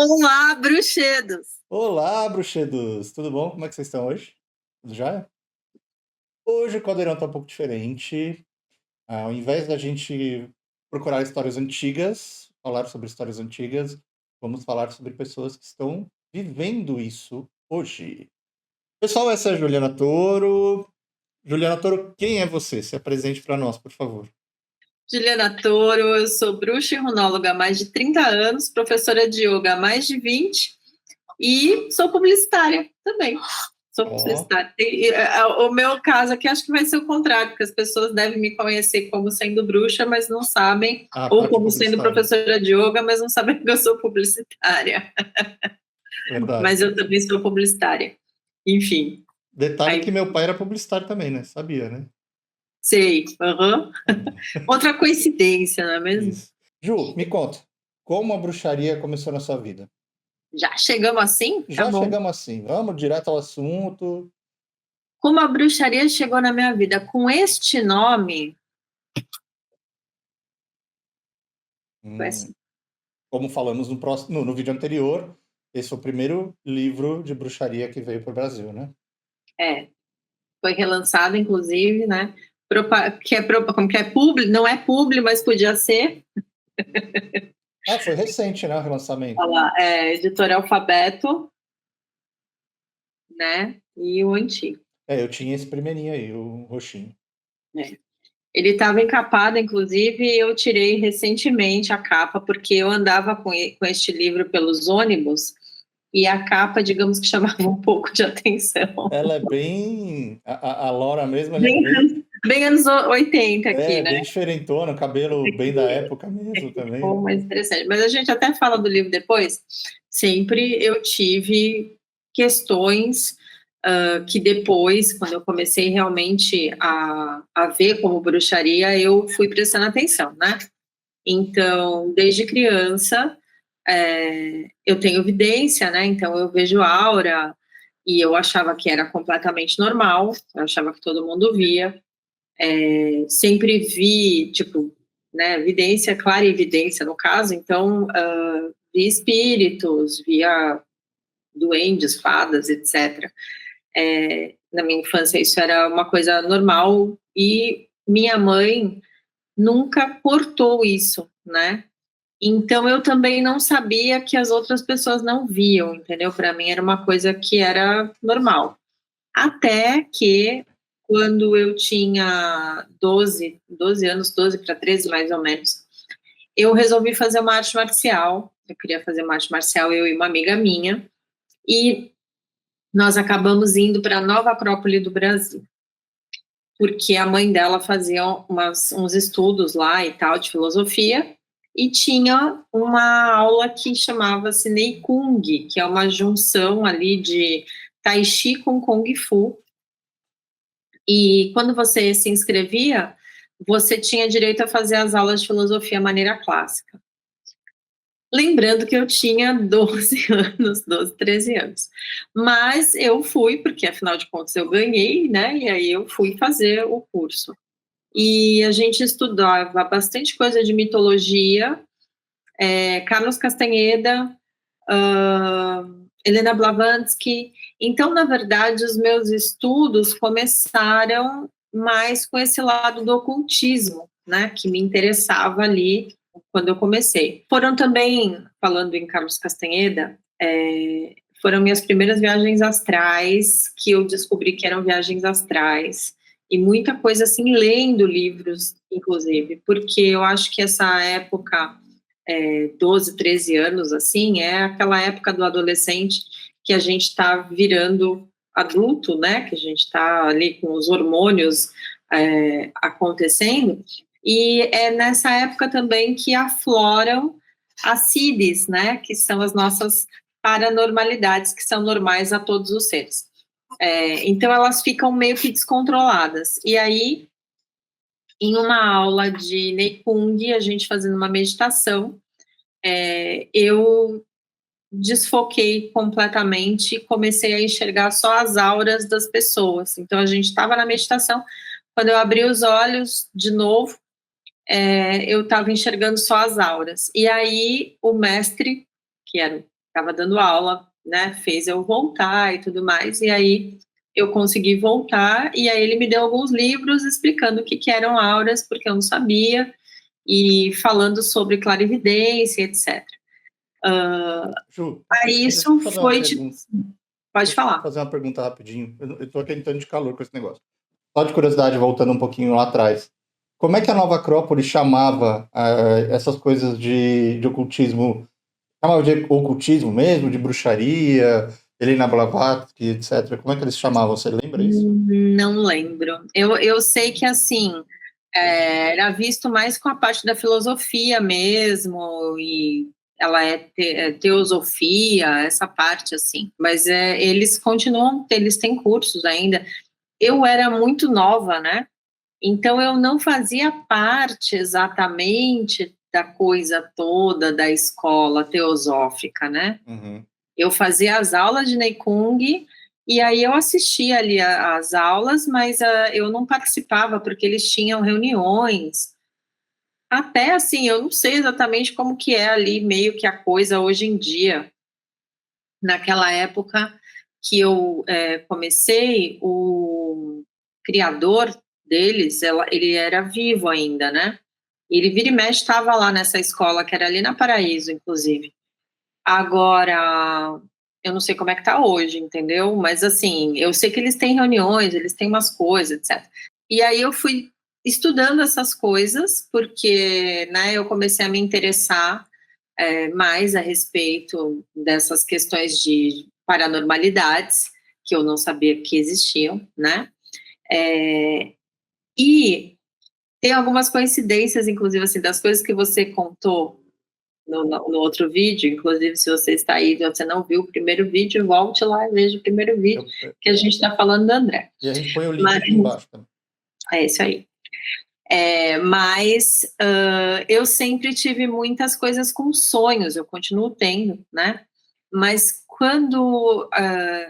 Olá, bruxedos! Olá, bruxedos! Tudo bom? Como é que vocês estão hoje? Tudo jóia? Hoje o caldeirão tá um pouco diferente. Ao invés da gente procurar histórias antigas, falar sobre histórias antigas, vamos falar sobre pessoas que estão vivendo isso hoje. Pessoal, essa é a Juliana Toro. Juliana Toro, quem é você? Se apresente para nós, por favor. Juliana Toro, eu sou bruxa e runóloga há mais de 30 anos, professora de yoga há mais de 20 e sou publicitária também. Sou Ó, publicitária. O meu caso aqui acho que vai ser o contrário, porque as pessoas devem me conhecer como sendo bruxa, mas não sabem, a ou parte como sendo publicitária. professora de yoga, mas não sabem que eu sou publicitária. Verdade. Mas eu também sou publicitária. Enfim, Detalhe que aí meu pai era publicitário também, né? Sabia, né? sei. Uhum. Outra coincidência, não é mesmo? Isso. Ju, me conta, como a bruxaria começou na sua vida? Já chegamos assim? Tá Já bom. chegamos assim, vamos direto ao assunto. Como a bruxaria chegou na minha vida? Com este nome, foi Hum, assim. como falamos no vídeo anterior, esse foi o primeiro livro de bruxaria que veio para o Brasil, né? É, foi relançado, inclusive, né? Como que é publi, não é publi, mas podia ser. Ah, foi recente, né, o relançamento. Olha lá, editora Alfabeto, né? E o antigo. É, eu tinha esse primeirinho aí, o roxinho. Né? Ele estava encapado, inclusive, e eu tirei recentemente a capa, porque eu andava com este livro pelos ônibus, e a capa, digamos que chamava um pouco de atenção. Ela é bem... A Laura mesmo, ela é Bem, bem... bem anos 80 aqui, É, né? bem diferentona, cabelo bem da época mesmo também. Ficou mais interessante. Mas a gente até fala do livro depois. Sempre eu tive questões que depois, quando eu comecei realmente a ver como bruxaria, eu fui prestando atenção, né? Então, desde criança, eu tenho evidência, né? Então, eu vejo aura e eu achava que era completamente normal, eu achava que todo mundo via. Sempre vi, tipo, né, evidência, clara evidência no caso, então, vi espíritos, via duendes, fadas, etc. Na minha infância isso era uma coisa normal e minha mãe nunca cortou isso, né? Então eu também não sabia que as outras pessoas não viam, entendeu? Para mim era uma coisa que era normal. Até que, quando eu tinha 12 anos, 12 para 13 mais ou menos, eu resolvi fazer uma arte marcial. Eu queria fazer uma arte marcial, eu e uma amiga minha, e nós acabamos indo para a Nova Acrópole do Brasil, porque a mãe dela fazia uns estudos lá e tal, de filosofia, e tinha uma aula que chamava-se Nei Kung, que é uma junção ali de Tai Chi com Kung Fu. E quando você se inscrevia, você tinha direito a fazer as aulas de filosofia maneira clássica. Lembrando que eu tinha 12 anos, 12, 13 anos. Mas eu fui, porque afinal de contas eu ganhei, né? E aí eu fui fazer o curso. E a gente estudava bastante coisa de mitologia, Carlos Castanheda, Helena Blavatsky. Então, na verdade, os meus estudos começaram mais com esse lado do ocultismo, né, que me interessava ali quando eu comecei. Foram também, falando em Carlos Castanheda, foram minhas primeiras viagens astrais, que eu descobri que eram viagens astrais, e muita coisa assim, lendo livros, inclusive, porque eu acho que essa época 12, 13 anos, assim, é aquela época do adolescente que a gente está virando adulto, né, que a gente está ali com os hormônios acontecendo, e é nessa época também que afloram as CIDs, né, que são as nossas paranormalidades, que são normais a todos os seres. Então, elas ficam meio que descontroladas. E aí, em uma aula de Neikung, a gente fazendo uma meditação, eu desfoquei completamente e comecei a enxergar só as auras das pessoas. Então, a gente estava na meditação, quando eu abri os olhos de novo, eu estava enxergando só as auras. E aí, o mestre, que era estava dando aula, né, fez eu voltar e tudo mais, e aí eu consegui voltar, e aí ele me deu alguns livros explicando o que eram auras, porque eu não sabia, e falando sobre clarividência, etc. Ju, Aí deixa eu isso te fazer uma foi, tipo, pergunta. pode Deixa eu falar. fazer uma pergunta rapidinho. Eu tô aqui entrando de calor com esse negócio. Só de curiosidade, voltando um pouquinho lá atrás. Como é que a Nova Acrópole chamava essas coisas de ocultismo? Chamava de ocultismo mesmo, de bruxaria, Helena Blavatsky, etc. Como é que eles chamavam? Você lembra isso? Não lembro. Eu sei que, assim, era visto mais com a parte da filosofia mesmo, e ela é teosofia, essa parte, assim. Mas eles continuam, eles têm cursos ainda. Eu era muito nova, né? Então eu não fazia parte exatamente da coisa toda da escola teosófica, né? Uhum. Eu fazia as aulas de Neikung e aí eu assistia ali as aulas, mas eu não participava porque eles tinham reuniões. Até assim, eu não sei exatamente como que é ali meio que a coisa hoje em dia. Naquela época que eu comecei, o criador deles, ele era vivo ainda, né? Ele vira e mexe estava lá nessa escola que era ali na Paraíso, inclusive. Agora, eu não sei como é que tá hoje, entendeu? Mas assim, eu sei que eles têm reuniões, eles têm umas coisas, etc. E aí eu fui estudando essas coisas, porque, né, eu comecei a me interessar mais a respeito dessas questões de paranormalidades, que eu não sabia que existiam, né? E tem algumas coincidências, inclusive, assim, das coisas que você contou no outro vídeo, inclusive se você está aí e você não viu o primeiro vídeo, volte lá e veja o primeiro vídeo que a gente está falando do André. E a gente põe o link Mas, aqui embaixo também. é isso aí. Mas eu sempre tive muitas coisas com sonhos, eu continuo tendo, né? Mas quando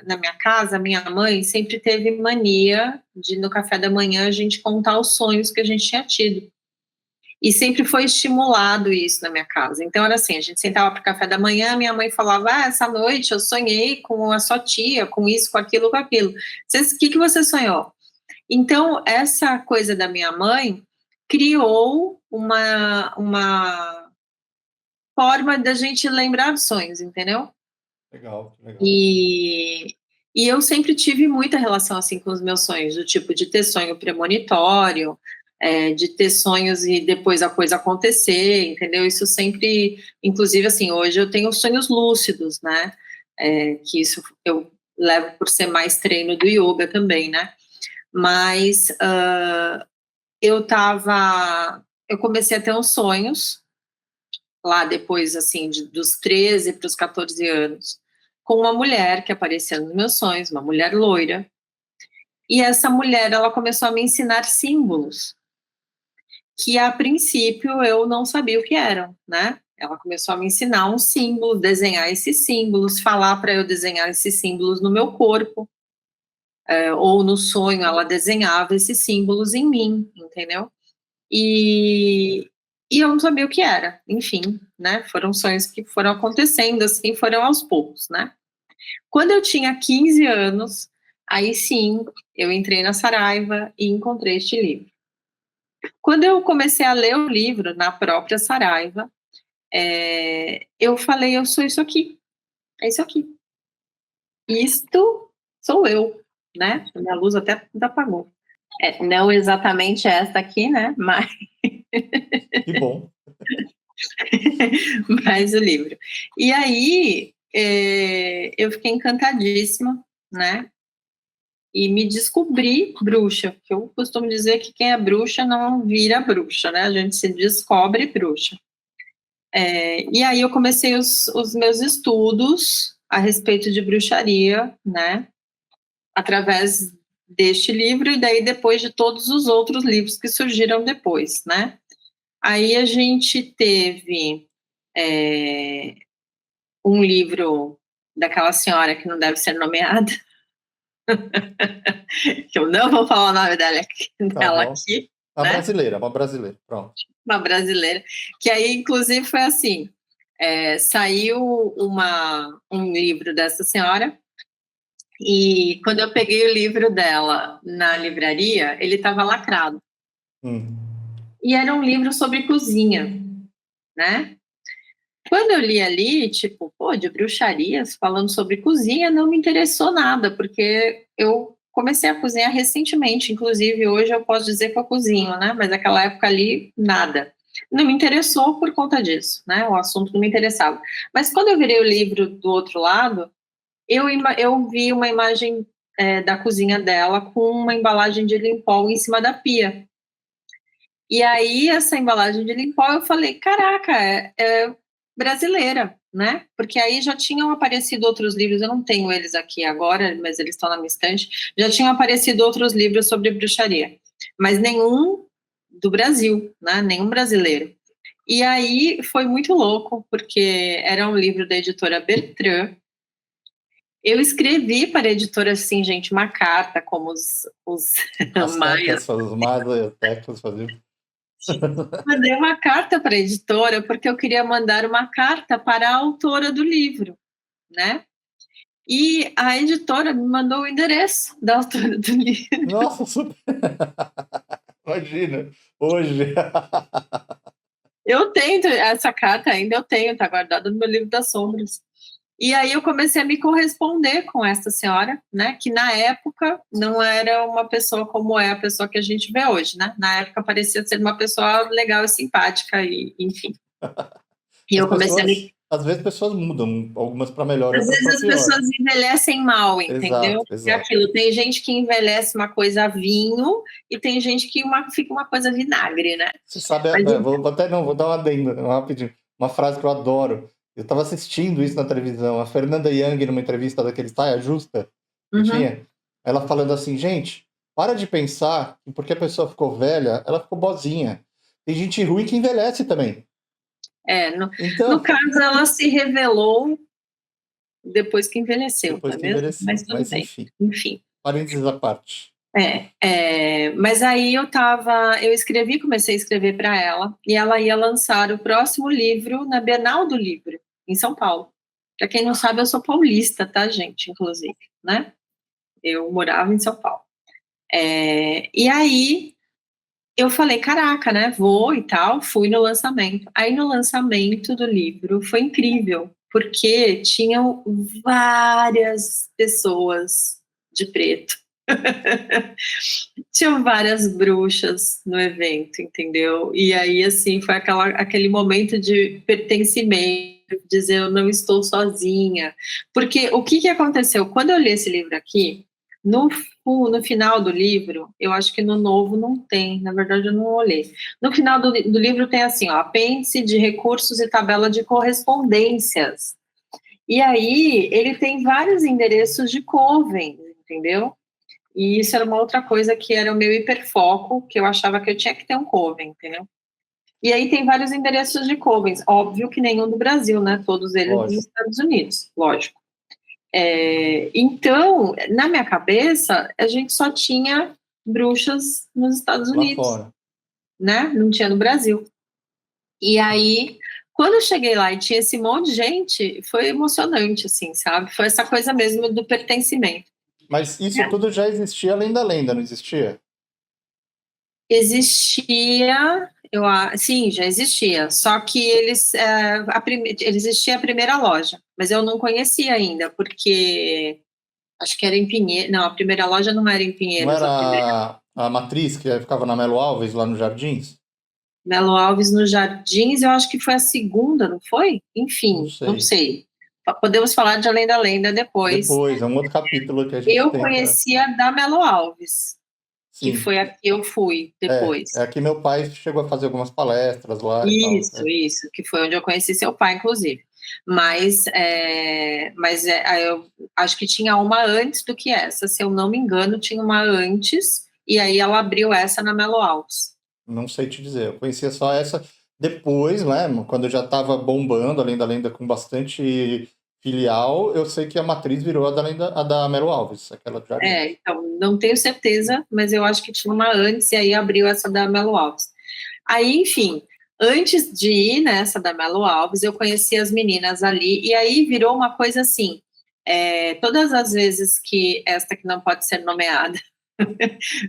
na minha casa, minha mãe sempre teve mania de no café da manhã a gente contar os sonhos que a gente tinha tido. E sempre foi estimulado isso na minha casa. Então era assim, a gente sentava para o café da manhã, minha mãe falava, essa noite eu sonhei com a sua tia, com isso, com aquilo, com aquilo. O que você sonhou? Então, essa coisa da minha mãe criou uma forma da gente lembrar dos sonhos, entendeu? Legal, legal. E eu sempre tive muita relação assim com os meus sonhos, do tipo de ter sonho premonitório, de ter sonhos e depois a coisa acontecer, entendeu? Isso sempre, inclusive assim, hoje eu tenho sonhos lúcidos, né? Que isso eu levo por ser mais treino do yoga também, né? Mas eu comecei a ter uns sonhos lá depois, assim, dos 13 para os 14 anos, com uma mulher que aparecia nos meus sonhos, uma mulher loira, e essa mulher, ela começou a me ensinar símbolos, que a princípio eu não sabia o que eram, né? Ela começou a me ensinar um símbolo, desenhar esses símbolos, falar para eu desenhar esses símbolos no meu corpo, ou no sonho ela desenhava esses símbolos em mim, entendeu? E eu não sabia o que era, enfim, né? Foram sonhos que foram acontecendo, assim, foram aos poucos, né? Quando eu tinha 15 anos, aí sim, eu entrei na Saraiva e encontrei este livro. Quando eu comecei a ler o livro na própria Saraiva, eu falei, eu sou isso aqui, é isso aqui. Isto sou eu, né? A minha luz até apagou. Não exatamente esta aqui, né? Mas Que bom. mais o livro. E aí, eu fiquei encantadíssima, né? E me descobri bruxa, porque eu costumo dizer que quem é bruxa não vira bruxa, né? A gente se descobre bruxa. E aí eu comecei os meus estudos a respeito de bruxaria, né? Através deste livro e daí depois de todos os outros livros que surgiram depois, né? Aí a gente teve um livro daquela senhora que não deve ser nomeada, que eu não vou falar o nome dela Tá aqui, bom. né? Uma brasileira, pronto. Uma brasileira, que aí inclusive foi assim, Saiu um livro dessa senhora, e quando eu peguei o livro dela na livraria, ele estava lacrado. E era um livro sobre cozinha, né? Quando eu li ali, tipo, de bruxarias, falando sobre cozinha, não me interessou nada, porque eu comecei a cozinhar recentemente, inclusive hoje eu posso dizer que eu cozinho, né? Mas naquela época ali, nada. Não me interessou por conta disso, né? O assunto não me interessava. Mas quando eu virei o livro do outro lado, eu vi uma imagem da cozinha dela com uma embalagem de Limpol em cima da pia. E aí, essa embalagem de Limpol, eu falei, caraca, é brasileira, né? Porque aí já tinham aparecido outros livros, eu não tenho eles aqui agora, mas eles estão na minha estante, já tinham aparecido outros livros sobre bruxaria, mas nenhum do Brasil, né? Nenhum brasileiro. E aí foi muito louco, porque era um livro da editora Bertrand. Eu escrevi para a editora, assim, gente, uma carta, como os maias. Os maias, os teclas faziam. Mandei uma carta para a editora, porque eu queria mandar uma carta para a autora do livro, né? E a editora me mandou o endereço da autora do livro. Nossa, super! Imagina, hoje. Eu tenho essa carta ainda, está guardada no meu livro das sombras. E aí eu comecei a me corresponder com essa senhora, né, que na época não era uma pessoa como é a pessoa que a gente vê hoje, né? Na época parecia ser uma pessoa legal e simpática, e enfim. E eu comecei a me... Às vezes pessoas mudam, algumas para melhor, Às vezes as pessoas envelhecem mal, entendeu? Exato. É aquilo, tem gente que envelhece uma coisa vinho e tem gente que fica uma coisa vinagre, né? Você sabe, vou dar uma adenda, rapidinho, uma frase que eu adoro. Eu estava assistindo isso na televisão, a Fernanda Young, numa entrevista daquele Saia Justa, que tinha, ela falando assim, gente, para de pensar que porque a pessoa ficou velha, ela ficou boazinha. Tem gente ruim que envelhece também. No caso, ela se revelou depois que envelheceu, depois que envelheceu, mas tudo bem. Enfim. Parênteses à parte. Mas aí eu comecei a escrever para ela, e ela ia lançar o próximo livro na Bienal do Livro, em São Paulo. Para quem não sabe, eu sou paulista, tá, gente, inclusive, né? Eu morava em São Paulo. E aí eu falei, caraca, né? Vou e tal, fui no lançamento. Aí no lançamento do livro foi incrível, porque tinham várias pessoas de preto. Tinham várias bruxas no evento, entendeu? E aí, assim, foi aquele momento de pertencimento, dizer eu não estou sozinha. Porque o que aconteceu? Quando eu li esse livro aqui, no final do livro, eu acho que no novo não tem, na verdade eu não olhei. No final do livro tem assim, ó, apêndice de recursos e tabela de correspondências. E aí, ele tem vários endereços de coven, entendeu? E isso era uma outra coisa que era o meu hiperfoco, que eu achava que eu tinha que ter um coven, entendeu? E aí tem vários endereços de covens, óbvio que nenhum do Brasil, né? Todos eles dos Estados Unidos, lógico. Então, na minha cabeça, a gente só tinha bruxas nos Estados Unidos, lá fora, né? Não tinha no Brasil. E aí, quando eu cheguei lá e tinha esse monte de gente, foi emocionante, assim, sabe? Foi essa coisa mesmo do pertencimento. Mas isso tudo já existia além da lenda, não existia? Existia, sim, já existia. Só que existia a primeira loja, mas eu não conhecia ainda, porque acho que era em Pinheiros. Não, a primeira loja não era em Pinheiros. Não era a Matriz, que ficava na Melo Alves, lá nos Jardins? Melo Alves nos Jardins, eu acho que foi a segunda, não foi? Enfim, não sei. Podemos falar de Além da Lenda depois. Depois, é um outro capítulo que a gente Eu conhecia da Melo Alves, que foi a que eu fui depois. É que meu pai chegou a fazer algumas palestras lá. Isso, que foi onde eu conheci seu pai, inclusive. Mas eu acho que tinha uma antes do que essa, se eu não me engano, tinha uma antes, e aí ela abriu essa na Melo Alves. Não sei te dizer, eu conhecia só essa depois, né, quando eu já estava bombando, Além da Lenda, com bastante filial, eu sei que a Matriz virou a da Melo Alves, aquela já. Então, não tenho certeza, mas eu acho que tinha uma antes, e aí abriu essa da Melo Alves. Aí, enfim, Antes de ir nessa da Melo Alves, eu conheci as meninas ali, e aí virou uma coisa assim, todas as vezes que esta que não pode ser nomeada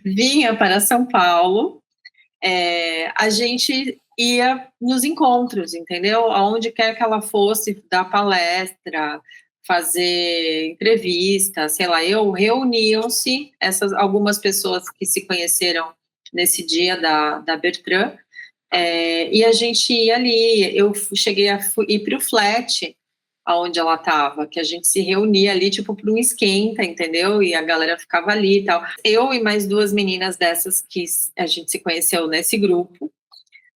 vinha para São Paulo, a gente ia nos encontros, entendeu? Aonde quer que ela fosse dar palestra, fazer entrevista, sei lá, reuniam-se algumas pessoas que se conheceram nesse dia da Bertrand, e a gente ia ali. Eu cheguei a ir para o flat aonde ela estava, que a gente se reunia ali, tipo, para um esquenta, entendeu? E a galera ficava ali e tal. Eu e mais duas meninas dessas que a gente se conheceu nesse grupo,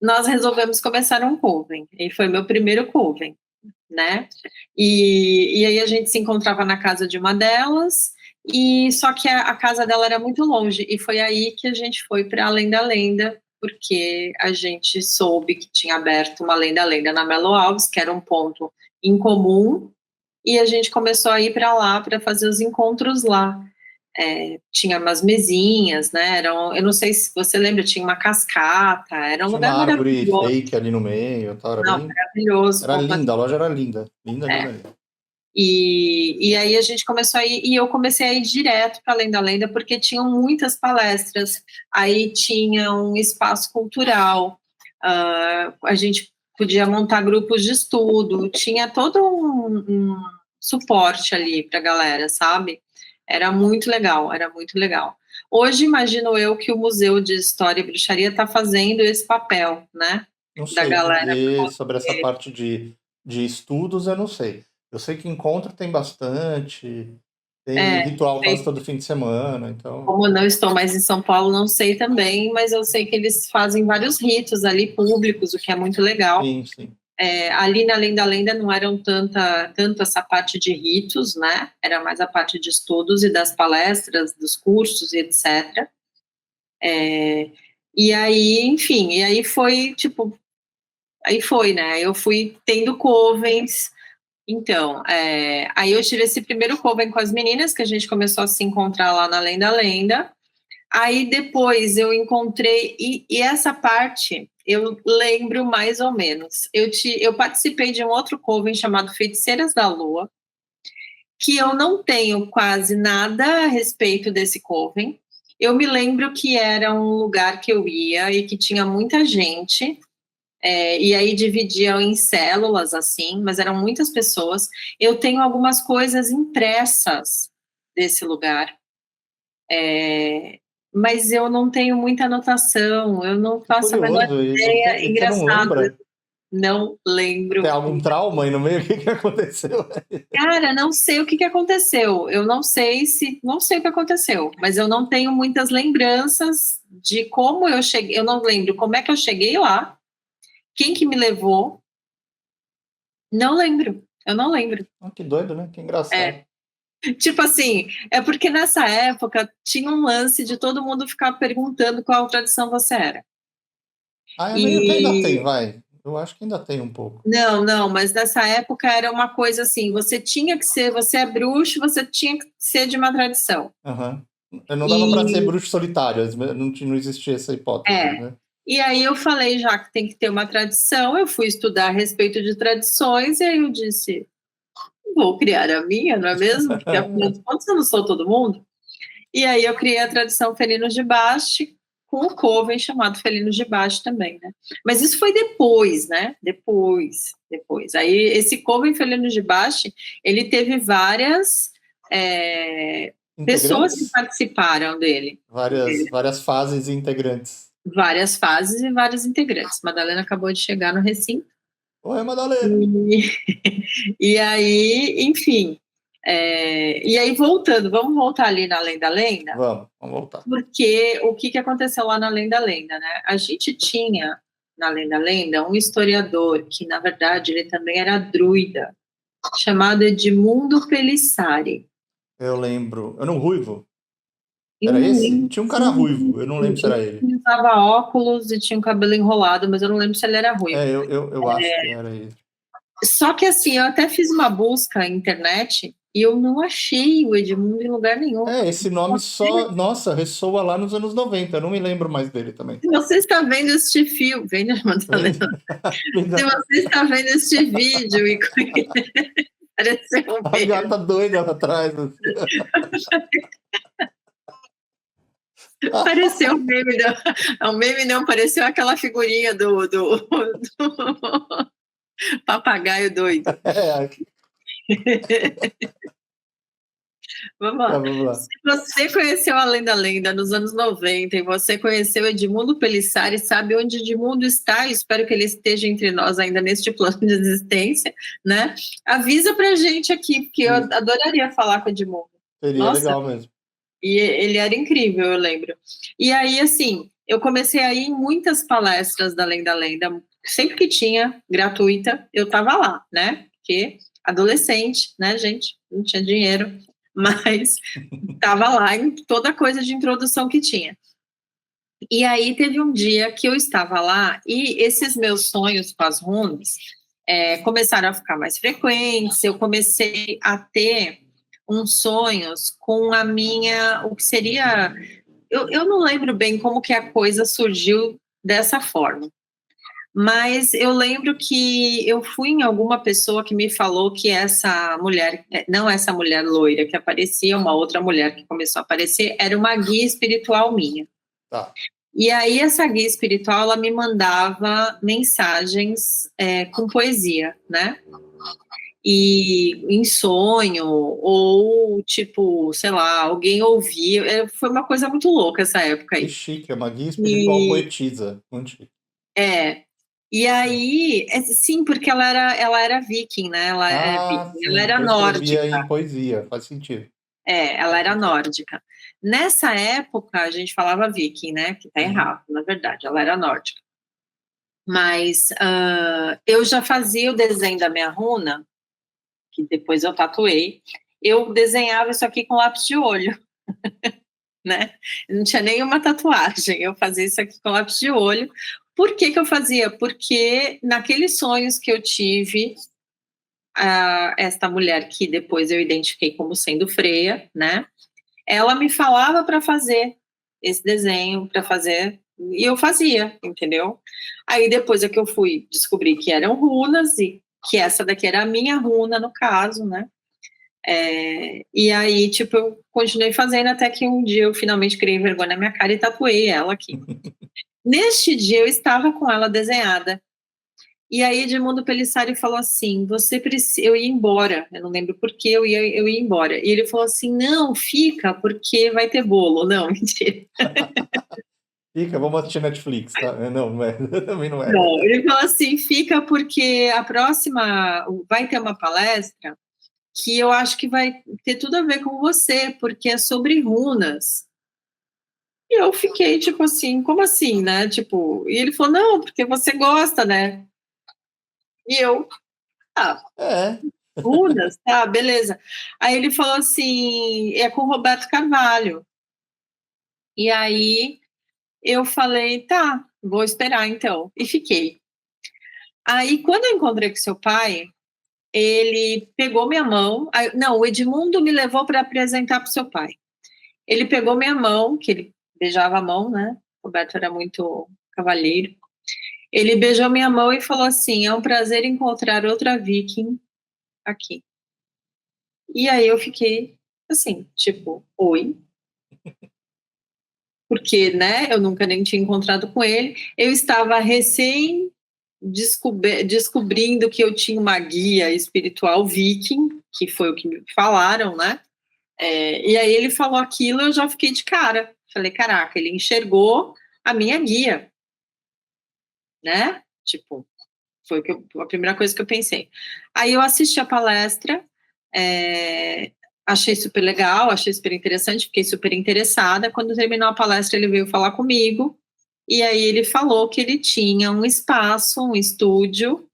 nós resolvemos começar um coven, e foi meu primeiro coven, né? E aí a gente se encontrava na casa de uma delas, e só que a casa dela era muito longe, e foi aí que a gente foi para Além da Lenda, porque a gente soube que tinha aberto uma Além da Lenda na Melo Alves, que era um ponto em comum, e a gente começou a ir para lá para fazer os encontros lá. Tinha umas mesinhas, né? Eu não sei se você lembra, tinha uma cascata, era um Tinha uma lugar árvore maravilhoso. fake ali no meio, tá? Não, maravilhoso. Era linda, a loja era linda. Linda, linda, linda. E aí a gente começou a ir, e eu comecei a ir direto para Além da Lenda, porque tinham muitas palestras, aí tinha um espaço cultural, a gente podia montar grupos de estudo, tinha todo um suporte ali para a galera, sabe? Era muito legal, era muito legal. Hoje, imagino eu que o Museu de História e Bruxaria está fazendo esse papel, né? Não Da sei galera. dizer sobre essa parte de estudos, eu não sei. Eu sei que encontro tem bastante, tem ritual quase todo fim de semana, então... Como não estou mais em São Paulo, não sei também, mas eu sei que eles fazem vários ritos ali públicos, o que é muito legal. Sim, sim. Ali na Além da Lenda não eram tanto essa parte de ritos, né? Era mais a parte de estudos e das palestras, dos cursos e etc. E aí, enfim, e aí foi, tipo, aí foi, né? Eu fui tendo covens. Então, aí eu tive esse primeiro coven com as meninas, que a gente começou a se encontrar lá na Além da Lenda. Aí depois eu encontrei, e essa parte eu lembro mais ou menos. Eu participei de um outro coven chamado Feiticeiras da Lua, que eu não tenho quase nada a respeito desse coven. Eu me lembro que era um lugar que eu ia e que tinha muita gente, e aí dividiam em células, assim, mas eram muitas pessoas. Eu tenho algumas coisas impressas desse lugar, mas eu não tenho muita anotação, eu não faço a menor Curioso, ideia. e você não Engraçado, lembra? não lembro. Tem algum trauma aí no meio? O que aconteceu? Cara, não sei o que aconteceu. Eu não sei o que aconteceu, mas eu não tenho muitas lembranças de como eu cheguei. Eu não lembro como é que eu cheguei lá, quem que me levou. Não lembro. Eu não lembro. Que doido, né? Que engraçado. Tipo assim, porque nessa época tinha um lance de todo mundo ficar perguntando qual tradição você era. Meio que ainda tem, vai. Eu acho que ainda tem um pouco. Não, mas nessa época era uma coisa assim, você é bruxo, você tinha que ser de uma tradição. Não dava para ser bruxo solitário, não existia essa hipótese, né? E aí eu falei, já que tem que ter uma tradição, eu fui estudar a respeito de tradições, e aí eu disse, vou criar a minha, não é mesmo? Porque afinal de contas eu não sou todo mundo. E aí eu criei a tradição Felinos de Baste, com o coven chamado Felinos de Baste também, né? Mas isso foi depois, né? Depois. Aí esse coven Felinos de Baste, ele teve várias pessoas que participaram dele. Várias fases e integrantes. Várias fases e vários integrantes. Madalena acabou de chegar no recinto. Oi, Madalena! E aí, enfim... e aí, vamos voltar ali na Além da Lenda? Vamos voltar. Porque o que aconteceu lá na Além da Lenda, né? A gente tinha, na Além da Lenda, um historiador que, na verdade, ele também era druida, chamado Edmundo Pelissari. Eu lembro. Era um ruivo? Era esse? Tinha um cara ruivo, eu não lembro se era ele. Ele usava óculos e tinha um cabelo enrolado, mas eu não lembro se ele era ruivo. Eu acho que era ele. Só que assim, eu até fiz uma busca na internet E eu não achei o Edmundo em lugar nenhum. Esse nome só, nossa, ressoa lá nos anos 90, eu não me lembro mais dele também. Se você está vendo este filme, se você está vendo este vídeo e pareceu um A meme. gata doida lá atrás. Pareceu um meme, não, um meme não, pareceu aquela figurinha do papagaio doido. Vamos lá. Tá, vamos lá. Se você conheceu a Lenda nos anos 90 e você conheceu Edmundo Pelissari, sabe onde Edmundo está, espero que ele esteja entre nós ainda neste plano de existência, né? Avisa pra gente aqui, porque eu adoraria falar com o Edmundo. Seria legal mesmo. E ele era incrível, eu lembro. E aí, assim, eu comecei a ir em muitas palestras da Lenda, sempre que tinha, gratuita, eu tava lá, né? Porque adolescente, né, gente? Não tinha dinheiro, mas tava lá em toda coisa de introdução que tinha. E aí teve um dia que eu estava lá e esses meus sonhos com as runas começaram a ficar mais frequentes, eu comecei a ter uns sonhos com a minha, o que seria, eu não lembro bem como que a coisa surgiu dessa forma, mas eu lembro que eu fui em alguma pessoa que me falou que essa mulher, não essa mulher loira que aparecia, uma outra mulher que começou a aparecer, era uma guia espiritual minha. Tá. E aí essa guia espiritual, ela me mandava mensagens com poesia, né? E em sonho, ou tipo, sei lá, alguém ouvia. Foi uma coisa muito louca essa época aí. Que chique, é uma guia espiritual poetisa. Muito chique. E aí, sim, porque ela era viking, né? Ela era nórdica. Em poesia, faz sentido. Ela era nórdica. Nessa época, a gente falava viking, né? Que tá errado, na verdade, ela era nórdica. Mas eu já fazia o desenho da minha runa, que depois eu tatuei, eu desenhava isso aqui com lápis de olho, né? Não tinha nenhuma tatuagem, eu fazia isso aqui com lápis de olho. Por que eu fazia? Porque naqueles sonhos que eu tive, esta mulher que depois eu identifiquei como sendo Freya, né? Ela me falava para fazer esse desenho, para fazer, e eu fazia, entendeu? Aí depois é que eu fui descobrir que eram runas, e que essa daqui era a minha runa, no caso, né? E aí, tipo, eu continuei fazendo até que um dia eu finalmente criei vergonha na minha cara e tatuei ela aqui. Neste dia eu estava com ela desenhada. E aí Edmundo Pelissari falou assim, eu ia embora, eu não lembro por que eu ia embora. E ele falou assim, não, fica, porque vai ter bolo. Não, mentira. Fica, vamos assistir Netflix, tá? Não é, também não é. Não, ele falou assim, fica porque a próxima, vai ter uma palestra que eu acho que vai ter tudo a ver com você, porque é sobre runas. E eu fiquei, tipo assim, como assim, né? Tipo, e ele falou, não, porque você gosta, né? E eu, runas, tá, beleza. Aí ele falou assim, é com o Roberto Carvalho. E aí eu falei, tá, vou esperar então. E fiquei. Aí quando eu encontrei com seu pai, ele pegou minha mão. Não, o Edmundo me levou para apresentar para o seu pai. Ele pegou minha mão, que ele beijava a mão, né? O Roberto era muito cavalheiro. Ele beijou minha mão e falou assim, é um prazer encontrar outra viking aqui. E aí eu fiquei assim, tipo, oi. Porque, né, eu nunca nem tinha encontrado com ele. Eu estava recém descobrindo que eu tinha uma guia espiritual viking, que foi o que me falaram, né? E aí ele falou aquilo, eu já fiquei de cara. Falei, caraca, ele enxergou a minha guia, né? Tipo, foi a primeira coisa que eu pensei. Aí eu assisti a palestra, achei super legal, achei super interessante, fiquei super interessada. Quando terminou a palestra, ele veio falar comigo, e aí ele falou que ele tinha um espaço, um estúdio,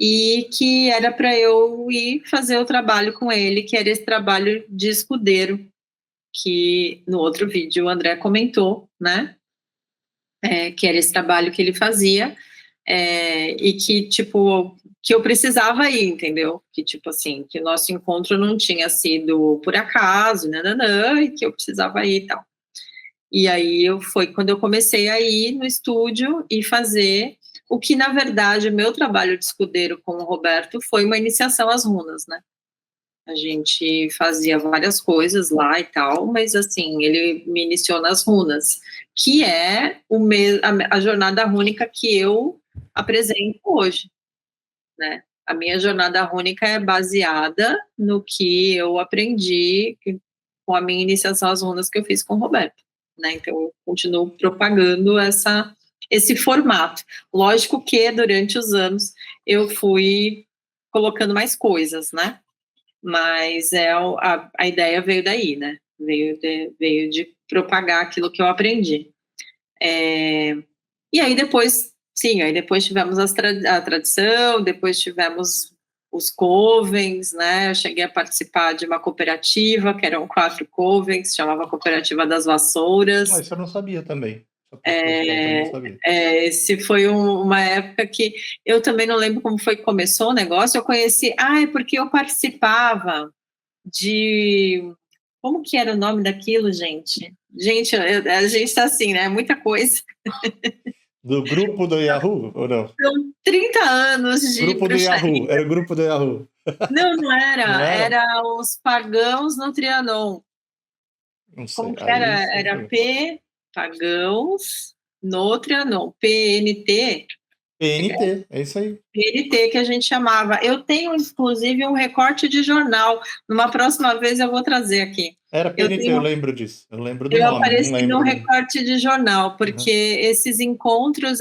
e que era para eu ir fazer o trabalho com ele, que era esse trabalho de escudeiro, que no outro vídeo o André comentou, né? Que era esse trabalho que ele fazia, e que, tipo, que eu precisava ir, entendeu? Que, tipo assim, que o nosso encontro não tinha sido por acaso, nananã, e que eu precisava ir e tal. E aí foi quando eu comecei a ir no estúdio e fazer o que, na verdade, o meu trabalho de escudeiro com o Roberto foi uma iniciação às runas, né? A gente fazia várias coisas lá e tal, mas assim, ele me iniciou nas runas, que é a jornada rúnica que eu apresento hoje, né? A minha jornada rúnica é baseada no que eu aprendi com a minha iniciação às runas que eu fiz com o Roberto, né? Então eu continuo propagando esse formato. Lógico que durante os anos eu fui colocando mais coisas, né? Mas a ideia veio daí, né? Veio de propagar aquilo que eu aprendi. E aí depois, sim, aí depois tivemos a tradição, depois tivemos os covens, né? Eu cheguei a participar de uma cooperativa, que eram 4 covens, chamava Cooperativa das Vassouras. Isso eu não sabia também. Eu não sabia. Esse foi uma época que eu também não lembro como foi que começou o negócio. Eu conheci, é porque eu participava de... Como que era o nome daquilo, gente? Gente, a gente tá assim, né? Muita coisa. Do grupo do Yahoo, ou não? São 30 anos de Grupo do Yahoo, era o grupo do Yahoo. Não era. Não era? Era os pagãos no Trianon. Não sei. Como que era? Era pagãos no Trianon. PNT. PNT, é isso aí. PNT que a gente chamava. Eu tenho, inclusive, um recorte de jornal. Numa próxima vez eu vou trazer aqui. Era PNT, eu lembro disso. Eu lembro do Eu nome. apareci no recorte de jornal, porque esses encontros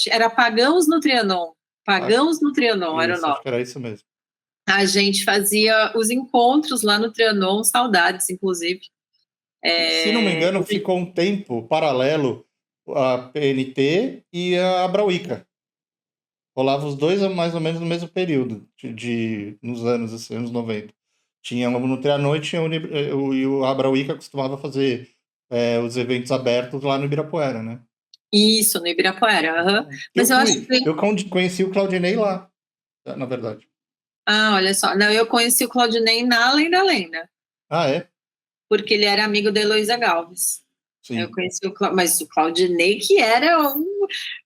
era Pagãos no Trianon. Pagãos no Trianon era o nome. Acho que era isso mesmo. A gente fazia os encontros lá no Trianon, saudades, inclusive. Se não me engano, ficou um tempo paralelo a PNT e a Abrauíca. Rolava os dois mais ou menos no mesmo período, nos anos, assim, anos 90. Tinha no Trianon e o Abrauíca costumava fazer os eventos abertos lá no Ibirapuera, né? Isso, no Ibirapuera. Mas eu acho que... Eu conheci o Claudinei lá, na verdade. Olha só. Não, eu conheci o Claudinei na Além da Lenda. Ah, é? Porque ele era amigo da Heloísa Galves. Sim. Eu conheci mas o Claudinei, que era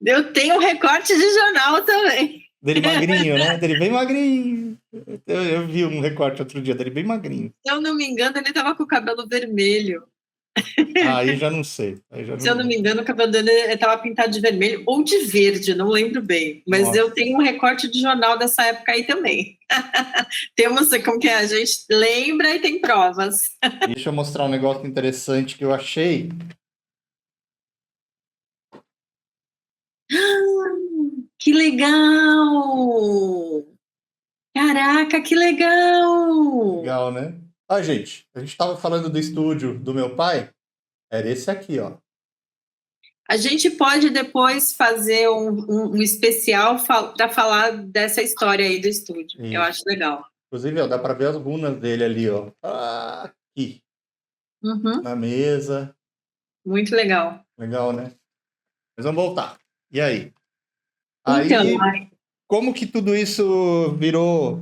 Eu tenho um recorte de jornal também. Dele magrinho, né? Dele bem magrinho. Eu vi um recorte outro dia dele bem magrinho. Se eu não me engano, ele estava com o cabelo vermelho. Aí já não sei. Se eu não me engano, o cabelo dele estava pintado de vermelho ou de verde, não lembro bem. Mas Nossa. Eu tenho um recorte de jornal dessa época aí também. Temos como que a gente lembra e tem provas. Deixa eu mostrar um negócio interessante que eu achei. Que legal! Caraca, que legal! Legal, né? Gente, a gente estava falando do estúdio do meu pai. Era esse aqui, ó. A gente pode depois fazer um especial para falar dessa história aí do estúdio. Isso. Eu acho legal. Inclusive, ó, dá para ver as runas dele ali, ó. Aqui. Na mesa. Muito legal. Legal, né? Mas vamos voltar. E aí? Então, como que tudo isso virou...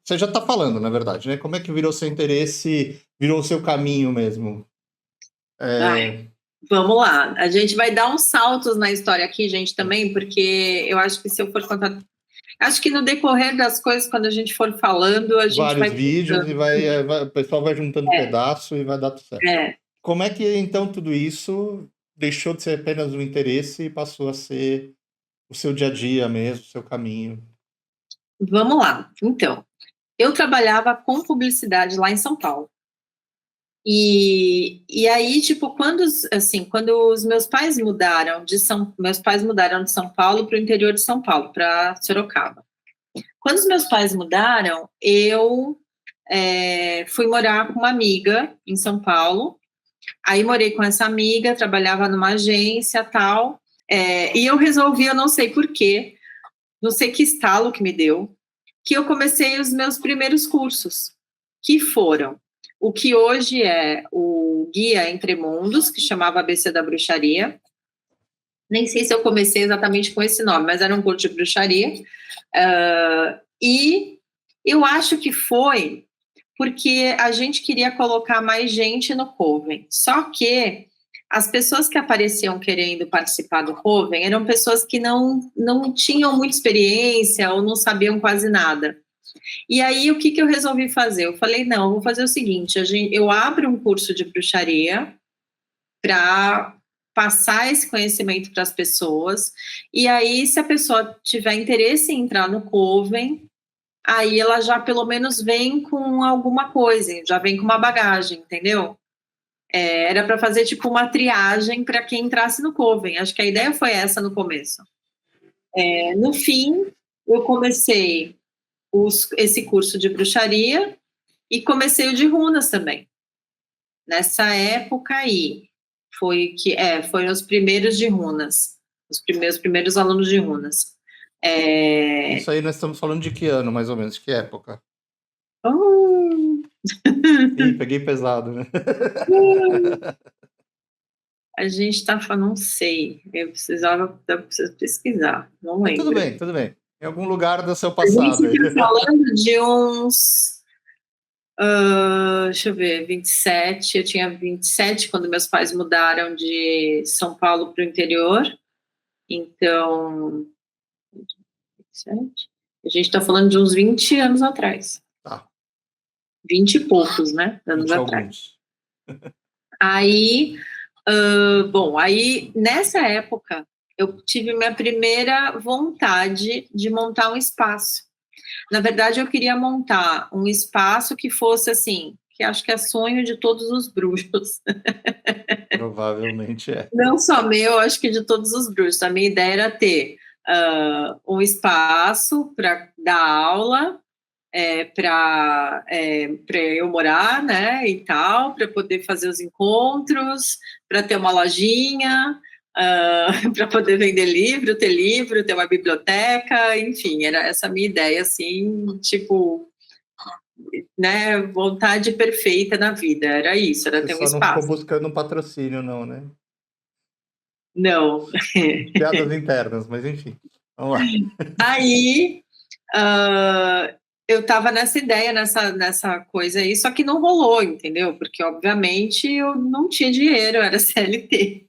Você já está falando, na verdade, né? Como é que virou seu interesse, virou o seu caminho mesmo? Vamos lá. A gente vai dar uns saltos na história aqui, gente, também, porque eu acho que se eu for contar... Acho que no decorrer das coisas, quando a gente for falando, a gente vai... Vários vídeos e o pessoal vai juntando pedaço e vai dar tudo certo. Como é que, então, tudo isso deixou de ser apenas um interesse e passou a ser o seu dia a dia mesmo, o seu caminho? Vamos lá. Então, eu trabalhava com publicidade lá em São Paulo. E aí, tipo, quando os meus pais mudaram de São Paulo para o interior de São Paulo, para Sorocaba. Quando os meus pais mudaram, eu fui morar com uma amiga em São Paulo. Aí morei com essa amiga, trabalhava numa agência tal, e eu resolvi, eu não sei porquê, não sei que estalo que me deu, que eu comecei os meus primeiros cursos, que foram o que hoje é o Guia Entre Mundos, que chamava ABC da Bruxaria, Nem sei se eu comecei exatamente com esse nome, mas era um curso de bruxaria. E eu acho que foi porque a gente queria colocar mais gente no Coven. Só que as pessoas que apareciam querendo participar do Coven eram pessoas que não tinham muita experiência ou não sabiam quase nada. E aí, o que eu resolvi fazer? Eu falei, não, eu vou fazer o seguinte, eu abro um curso de bruxaria para passar esse conhecimento para as pessoas, e aí, se a pessoa tiver interesse em entrar no Coven, aí ela já pelo menos vem com alguma coisa, já vem com uma bagagem, entendeu? Era para fazer tipo uma triagem para quem entrasse no Coven. Acho que a ideia foi essa no começo. No fim, eu comecei esse curso de bruxaria e comecei o de runas também. Nessa época aí, foram os primeiros de runas, os primeiros alunos de runas. Isso aí nós estamos falando de que ano, mais ou menos, de que época? Ih, peguei pesado, né? A gente está falando, não sei, eu preciso pesquisar, não Mas lembro. tudo bem. Em algum lugar do seu A passado. gente está falando de uns, deixa eu ver, 27, eu tinha 27 quando meus pais mudaram de São Paulo para o interior, então, 27, a gente está falando de uns 20 anos atrás. Tá. 20 e poucos, né, anos atrás. Aí, aí nessa época, eu tive minha primeira vontade de montar um espaço. Na verdade, eu queria montar um espaço que fosse assim, que acho que é sonho de todos os bruxos. Provavelmente é. Não só meu, acho que de todos os bruxos. A minha ideia era ter um espaço para dar aula, para eu morar, né, e tal, para poder fazer os encontros, para ter uma lojinha, para poder vender livro, ter uma biblioteca, enfim, era essa a minha ideia, assim, tipo, né, vontade perfeita na vida, era isso, era Você ter um só não ficou espaço. buscando um patrocínio, não, né? Não. Piadas internas, mas enfim. Vamos lá. Aí, eu estava nessa ideia, nessa coisa aí, só que não rolou, entendeu? Porque, obviamente, eu não tinha dinheiro, eu era CLT.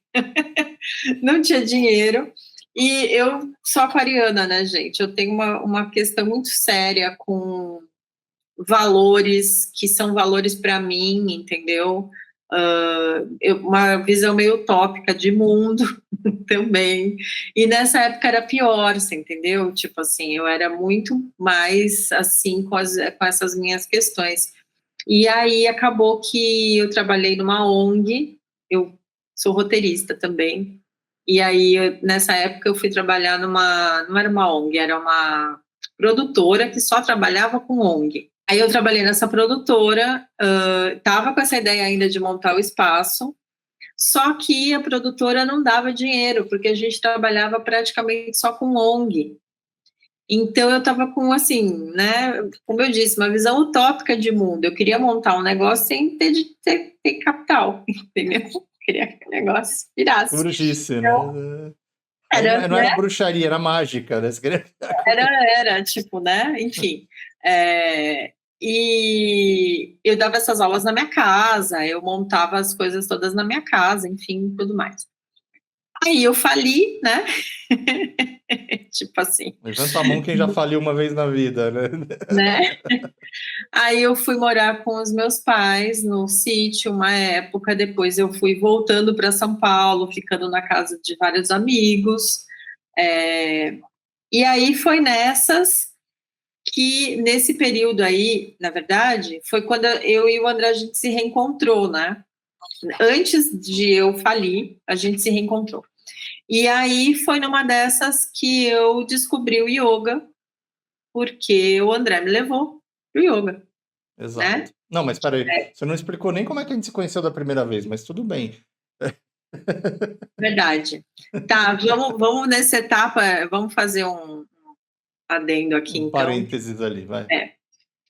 Não tinha dinheiro. E eu sou aquariana, né, gente? Eu tenho uma questão muito séria com valores que são valores para mim, entendeu? Uma visão meio utópica de mundo também. E nessa época era pior, você entendeu? Tipo assim, eu era muito mais assim com essas minhas questões. E aí acabou que eu trabalhei numa ONG, eu sou roteirista também. E aí, nessa época, eu fui trabalhar não era uma ONG, era uma produtora que só trabalhava com ONG. Aí eu trabalhei nessa produtora, estava com essa ideia ainda de montar o espaço, só que a produtora não dava dinheiro, porque a gente trabalhava praticamente só com ONG. Então eu estava com, assim, né, como eu disse, uma visão utópica de mundo. Eu queria montar um negócio sem ter capital, entendeu? Eu queria que o negócio virasse. Bruxice, Então, né? era, Não né? era bruxaria, era mágica, né? Era, tipo, né? Enfim. E eu dava essas aulas na minha casa, eu montava as coisas todas na minha casa, enfim, tudo mais. Aí eu fali, né? Tipo assim. Levanta a mão quem já faliu uma vez na vida, Né? Aí eu fui morar com os meus pais no sítio uma época, depois eu fui voltando para São Paulo, ficando na casa de vários amigos. E aí foi nesse período aí, na verdade, foi quando eu e o André a gente se reencontrou, né? Antes de eu falir, a gente se reencontrou. E aí foi numa dessas que eu descobri o yoga, porque o André me levou pro yoga. Exato. Né? Não, mas peraí, você não explicou nem como é que a gente se conheceu da primeira vez, mas tudo bem. Verdade. Tá, vamos nessa etapa, vamos fazer um adendo aqui, então. Parênteses ali, vai.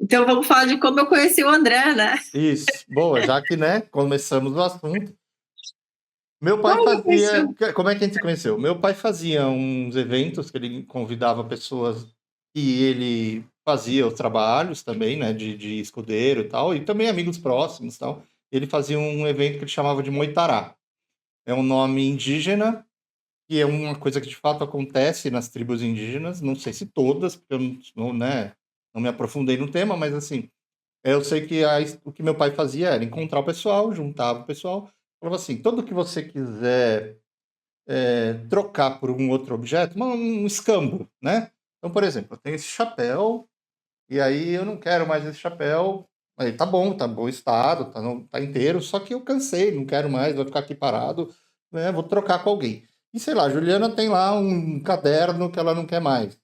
Então vamos falar de como eu conheci o André, né? Isso, boa, já que, né, começamos o assunto. Meu pai Como fazia. aconteceu? Como é que a gente se conheceu? Meu pai fazia uns eventos que ele convidava pessoas e ele fazia os trabalhos também, né, de escudeiro e tal, e também amigos próximos e tal. Ele fazia um evento que ele chamava de Moitará. É um nome indígena, e é uma coisa que de fato acontece nas tribos indígenas. Não sei se todas, porque eu não, né, não me aprofundei no tema, mas assim, eu sei que o que meu pai fazia era encontrar o pessoal, juntava o pessoal, falava assim: tudo que você quiser trocar por um outro objeto, um escambo, né? Então, por exemplo, eu tenho esse chapéu, e aí eu não quero mais esse chapéu. Aí tá bom estado, tá inteiro, só que eu cansei, não quero mais, vai ficar aqui parado, né? Vou trocar com alguém. E sei lá, a Juliana tem lá um caderno que ela não quer mais.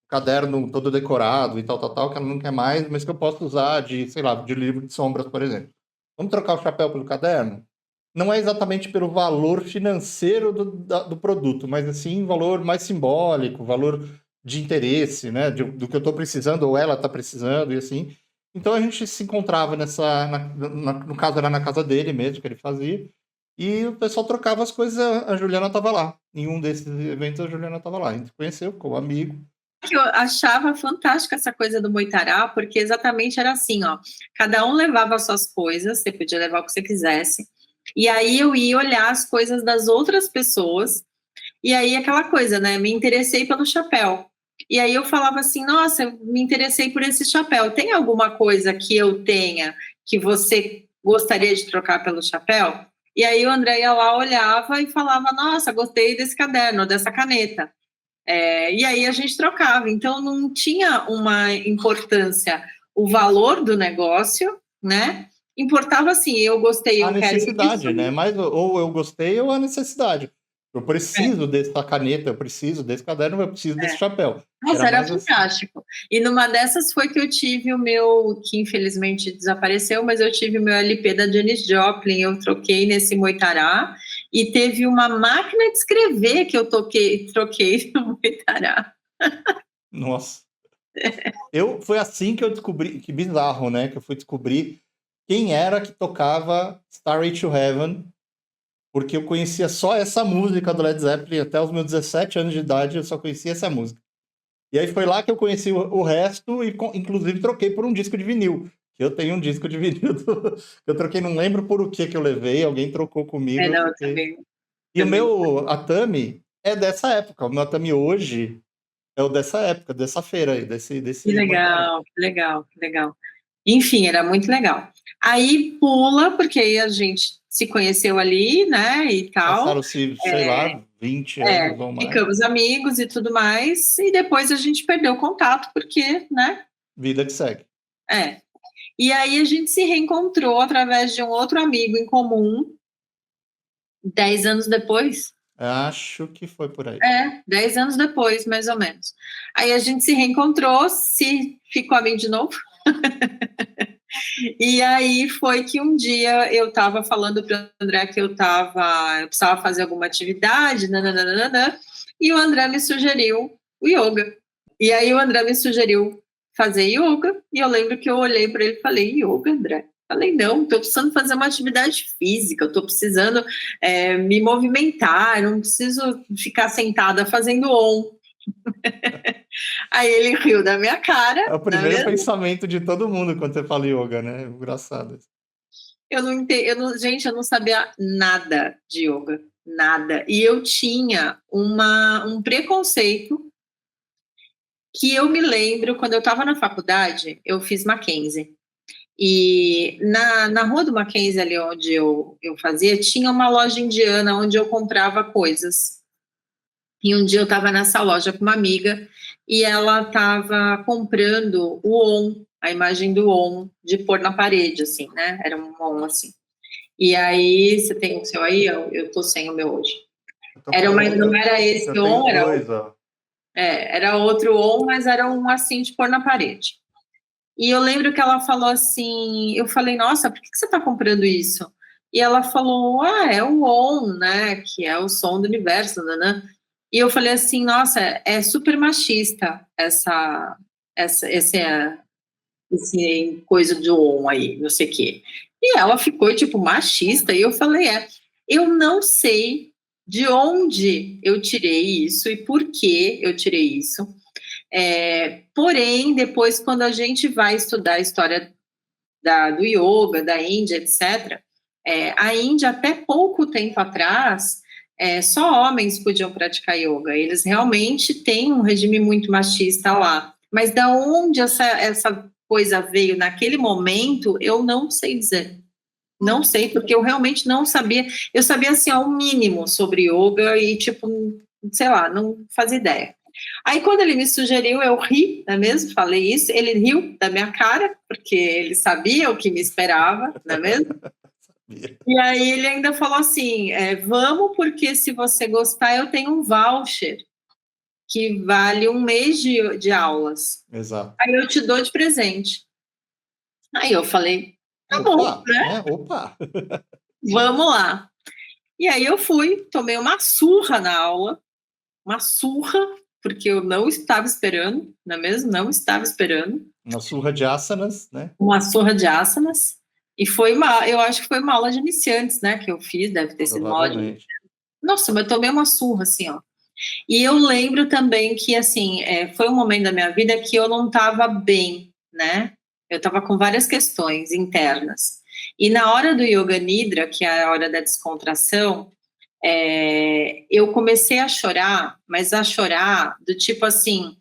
Caderno todo decorado e tal, que ela não quer mais, mas que eu posso usar de, sei lá, de livro de sombras, por exemplo. Vamos trocar o chapéu pelo caderno? Não é exatamente pelo valor financeiro do produto, mas assim, valor mais simbólico, valor de interesse, né? Do que eu estou precisando ou ela está precisando e assim. Então a gente se encontrava no caso era na casa dele mesmo que ele fazia, e o pessoal trocava as coisas, a Juliana estava lá. Em um desses eventos a Juliana estava lá. A gente conheceu, ficou amigo. Eu achava fantástica essa coisa do Moitará, porque exatamente era assim, ó, cada um levava as suas coisas, você podia levar o que você quisesse, e aí eu ia olhar as coisas das outras pessoas, e aí aquela coisa, né, me interessei pelo chapéu, e aí eu falava assim, nossa, eu me interessei por esse chapéu, tem alguma coisa que eu tenha que você gostaria de trocar pelo chapéu? E aí o André ia lá, olhava e falava, nossa, gostei desse caderno, dessa caneta. E aí a gente trocava, então não tinha uma importância o valor do negócio, né? Importava assim, eu gostei, A eu quero isso. necessidade, né? Mas ou eu gostei ou a necessidade. Eu É, preciso dessa caneta, eu preciso desse caderno, eu preciso desse é. chapéu. Era Nossa, era mais assim. fantástico. E numa dessas foi que eu tive o meu, que infelizmente desapareceu, mas eu tive o meu LP da Janis Joplin, eu troquei nesse Moitará, e teve uma máquina de escrever que eu troquei no Moitará. Nossa. Foi assim que eu descobri, que bizarro, né? Que eu fui descobrir quem era que tocava Starway to Heaven, porque eu conhecia só essa música do Led Zeppelin até os meus 17 anos de idade, eu só conhecia essa música. E aí foi lá que eu conheci o resto e, inclusive, troquei por um disco de vinil. Eu tenho um disco de vinil eu troquei, não lembro por o que eu levei, alguém trocou comigo, eu Não, troquei. E o também. meu Atami é dessa época. O meu Atami hoje é o dessa época, dessa feira aí, Que desse Moitará. legal, que legal, que legal. Enfim, era muito legal. Aí pula, porque aí a gente se conheceu ali, né, e tal. Passaram-se, sei lá, 20 anos ou mais. Ficamos amigos e tudo mais, e depois a gente perdeu o contato, porque, né, Vida que segue. é. E aí a gente se reencontrou através de um outro amigo em comum, 10 anos depois. Acho que foi por aí. 10 anos depois, mais ou menos. Aí a gente se reencontrou, se ficou amigo de novo. E aí foi que um dia eu estava falando para o André que eu precisava fazer alguma atividade, nananana, e o André me sugeriu o yoga. E aí o André me sugeriu fazer yoga, e eu lembro que eu olhei para ele e falei, yoga, André? Falei, não, estou precisando fazer uma atividade física, estou precisando me movimentar, não preciso ficar sentada fazendo on. Aí ele riu da minha É cara, o não é primeiro mesmo? pensamento de todo mundo quando você fala yoga, né? Engraçado. Eu não entendo, gente, eu não sabia nada de yoga, nada. E eu tinha um preconceito que eu me lembro, quando eu estava na faculdade, eu fiz Mackenzie. E na rua do Mackenzie, ali onde eu fazia, tinha uma loja indiana onde eu comprava coisas. E um dia eu estava nessa loja com uma amiga e ela estava comprando o OM, a imagem do OM, de pôr na parede, assim, né? Era um OM assim. E aí, você tem o seu aí? Eu tô sem o meu hoje. Não era esse Eu tenho on, dois, ó. era outro on, mas era um assim de pôr na parede. E eu lembro que ela falou assim, eu falei, nossa, por que você está comprando isso? E ela falou, é o on, né, que é o som do universo, né? E eu falei assim, nossa, é super machista esse coisa do on aí, não sei o quê. E ela ficou, tipo, machista, e eu falei, Eu não sei de onde eu tirei isso e por que eu tirei isso. Porém, depois, quando a gente vai estudar a história do yoga, da Índia, etc., a Índia, até pouco tempo atrás, só homens podiam praticar yoga. Eles realmente têm um regime muito machista lá. Mas da onde essa coisa veio naquele momento, eu não sei dizer. Não sei, porque eu realmente não sabia. Eu sabia, assim, o mínimo sobre yoga e, tipo, sei lá, não fazia ideia. Aí, quando ele me sugeriu, eu ri, não é mesmo? Falei isso. Ele riu da minha cara, porque ele sabia o que me esperava, não é mesmo? E aí, ele ainda falou assim: vamos, porque se você gostar, eu tenho um voucher que vale 1 mês de aulas. Exato. Aí eu te dou de presente. Aí eu falei: tá bom, né? Opa! Vamos lá. E aí eu fui, tomei uma surra na aula, uma surra, porque eu não estava esperando, não é mesmo? Não estava esperando. Uma surra de asanas, né? Uma surra de asanas. E eu acho que foi uma aula de iniciantes, né, que eu fiz, deve ter sido uma aula de iniciantes. Nossa, mas eu tomei uma surra, assim, ó. E eu lembro também que, assim, foi um momento da minha vida que eu não estava bem, né? Eu estava com várias questões internas. E na hora do Yoga Nidra, que é a hora da descontração, eu comecei a chorar, mas a chorar do tipo assim,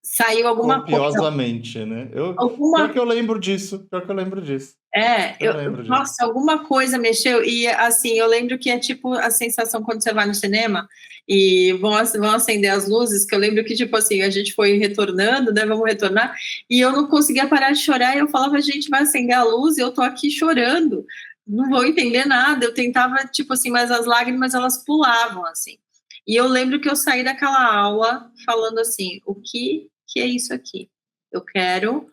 saiu alguma coisa. Copiosamente, né? Pior que eu lembro disso. Nossa, alguma coisa mexeu. E assim, eu lembro que é tipo a sensação quando você vai no cinema e vão acender as luzes, que eu lembro que, tipo assim, a gente foi retornando, né? Vamos retornar, e eu não conseguia parar de chorar, e eu falava, gente, vai acender a luz, e eu tô aqui chorando, não vou entender nada. Eu tentava, tipo assim, mas as lágrimas, elas pulavam, assim. E eu lembro que eu saí daquela aula falando assim, o que é isso aqui? Eu quero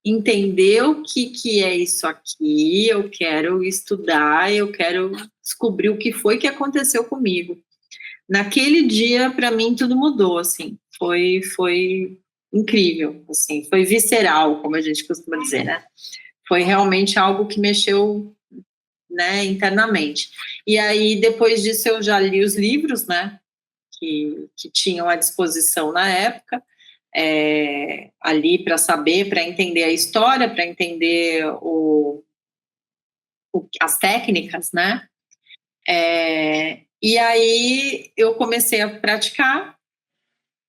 entender o que é isso aqui, eu quero estudar, eu quero descobrir o que foi que aconteceu comigo. Naquele dia, para mim, tudo mudou, assim, foi incrível, assim, foi visceral, como a gente costuma dizer, né? Foi realmente algo que mexeu, né, internamente. E aí, depois disso, eu já li os livros, né, que tinham à disposição na época, ali para saber, para entender a história, para entender as técnicas, né? E aí eu comecei a praticar.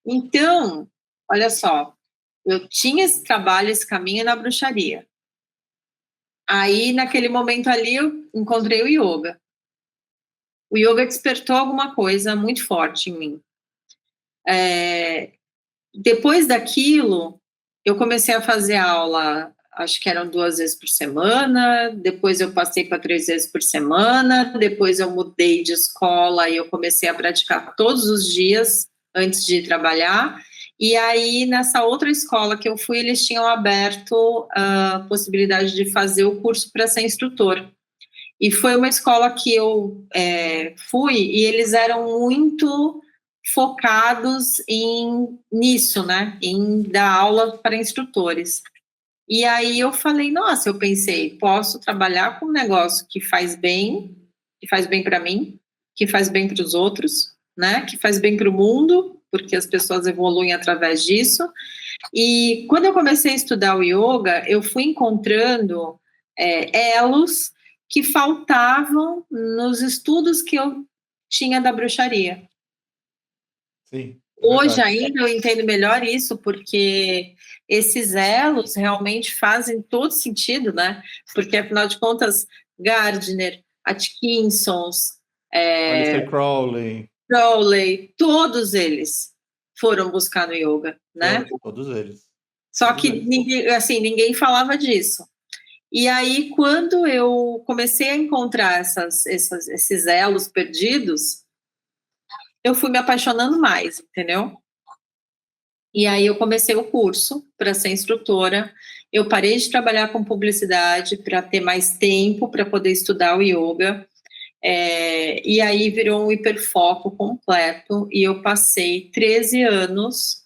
Então, olha só, eu tinha esse trabalho, esse caminho na bruxaria. Aí, naquele momento ali, eu encontrei o yoga. O yoga despertou alguma coisa muito forte em mim. Depois daquilo, eu comecei a fazer aula, acho que eram 2 vezes por semana, depois eu passei para 3 vezes por semana, depois eu mudei de escola e eu comecei a praticar todos os dias antes de trabalhar. E aí, nessa outra escola que eu fui, eles tinham aberto a possibilidade de fazer o curso para ser instrutor. E foi uma escola que eu fui, e eles eram muito focados nisso, né, em dar aula para instrutores. E aí eu falei, nossa, eu pensei, posso trabalhar com um negócio que faz bem para mim, que faz bem para os outros, né, que faz bem para o mundo, porque as pessoas evoluem através disso. E quando eu comecei a estudar o yoga, eu fui encontrando elos que faltavam nos estudos que eu tinha da bruxaria. Sim. Hoje ainda eu entendo melhor isso, porque esses elos realmente fazem todo sentido, né? Porque, afinal de contas, Gardner, Atkinsons, Aleister Crowley, todos eles foram buscar no yoga, né? Todos eles. Só que ninguém falava disso. E aí, quando eu comecei a encontrar esses elos perdidos, eu fui me apaixonando mais, entendeu? E aí eu comecei o curso para ser instrutora. Eu parei de trabalhar com publicidade para ter mais tempo para poder estudar o yoga. E aí virou um hiperfoco completo e eu passei 13 anos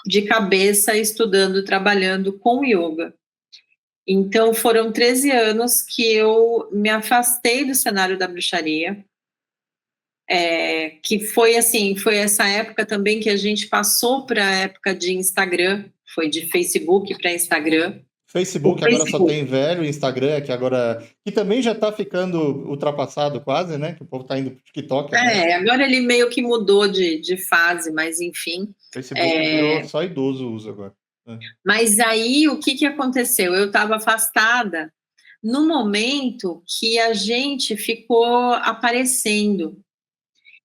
de cabeça estudando, trabalhando com yoga. Então, foram 13 anos que eu me afastei do cenário da bruxaria, que foi assim, foi essa época também que a gente passou para a época de Instagram, foi de Facebook para Instagram. O Facebook agora só Facebook, tem velho, Instagram, que agora. Que também já tá ficando ultrapassado quase, né? Que o povo tá indo pro TikTok agora. agora ele meio que mudou de fase, mas enfim. Facebook virou só idoso uso agora. Mas aí, o que aconteceu? Eu estava afastada no momento que a gente ficou aparecendo.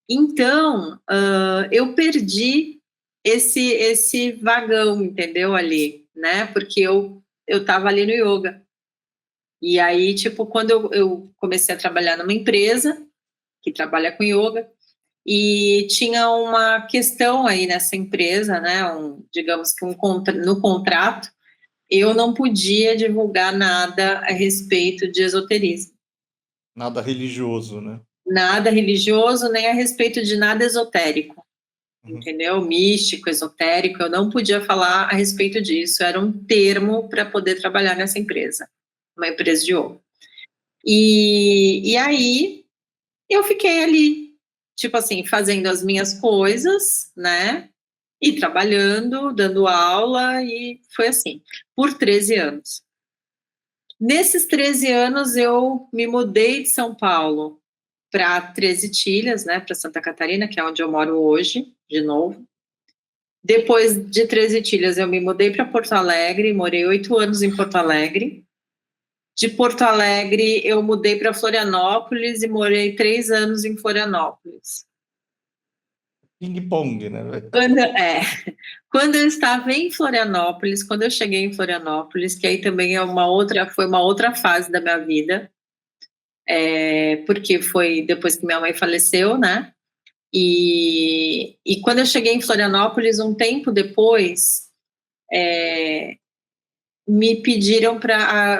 Então, eu perdi esse vagão, entendeu, ali, né? Porque eu estava ali no yoga. E aí, tipo, quando eu comecei a trabalhar numa empresa que trabalha com yoga, e tinha uma questão aí nessa empresa, né? Digamos que no contrato, eu não podia divulgar nada a respeito de esoterismo. Nada religioso, né? Nada religioso, nem a respeito de nada esotérico. Uhum. Entendeu? Místico, esotérico, eu não podia falar a respeito disso, era um termo para poder trabalhar nessa empresa, uma empresa de yoga. E aí, eu fiquei ali, tipo assim, fazendo as minhas coisas, né? E trabalhando, dando aula, e foi assim, por 13 anos. Nesses 13 anos, eu me mudei de São Paulo para 13 Tilhas, né, para Santa Catarina, que é onde eu moro hoje, de novo. Depois de 13 Tilhas, eu me mudei para Porto Alegre, morei 8 anos em Porto Alegre. De Porto Alegre, eu mudei para Florianópolis e morei 3 anos em Florianópolis. Ping-pong, né? Quando eu estava em Florianópolis, quando eu cheguei em Florianópolis, que aí também foi uma outra fase da minha vida, porque foi depois que minha mãe faleceu, né? E quando eu cheguei em Florianópolis, um tempo depois, me pediram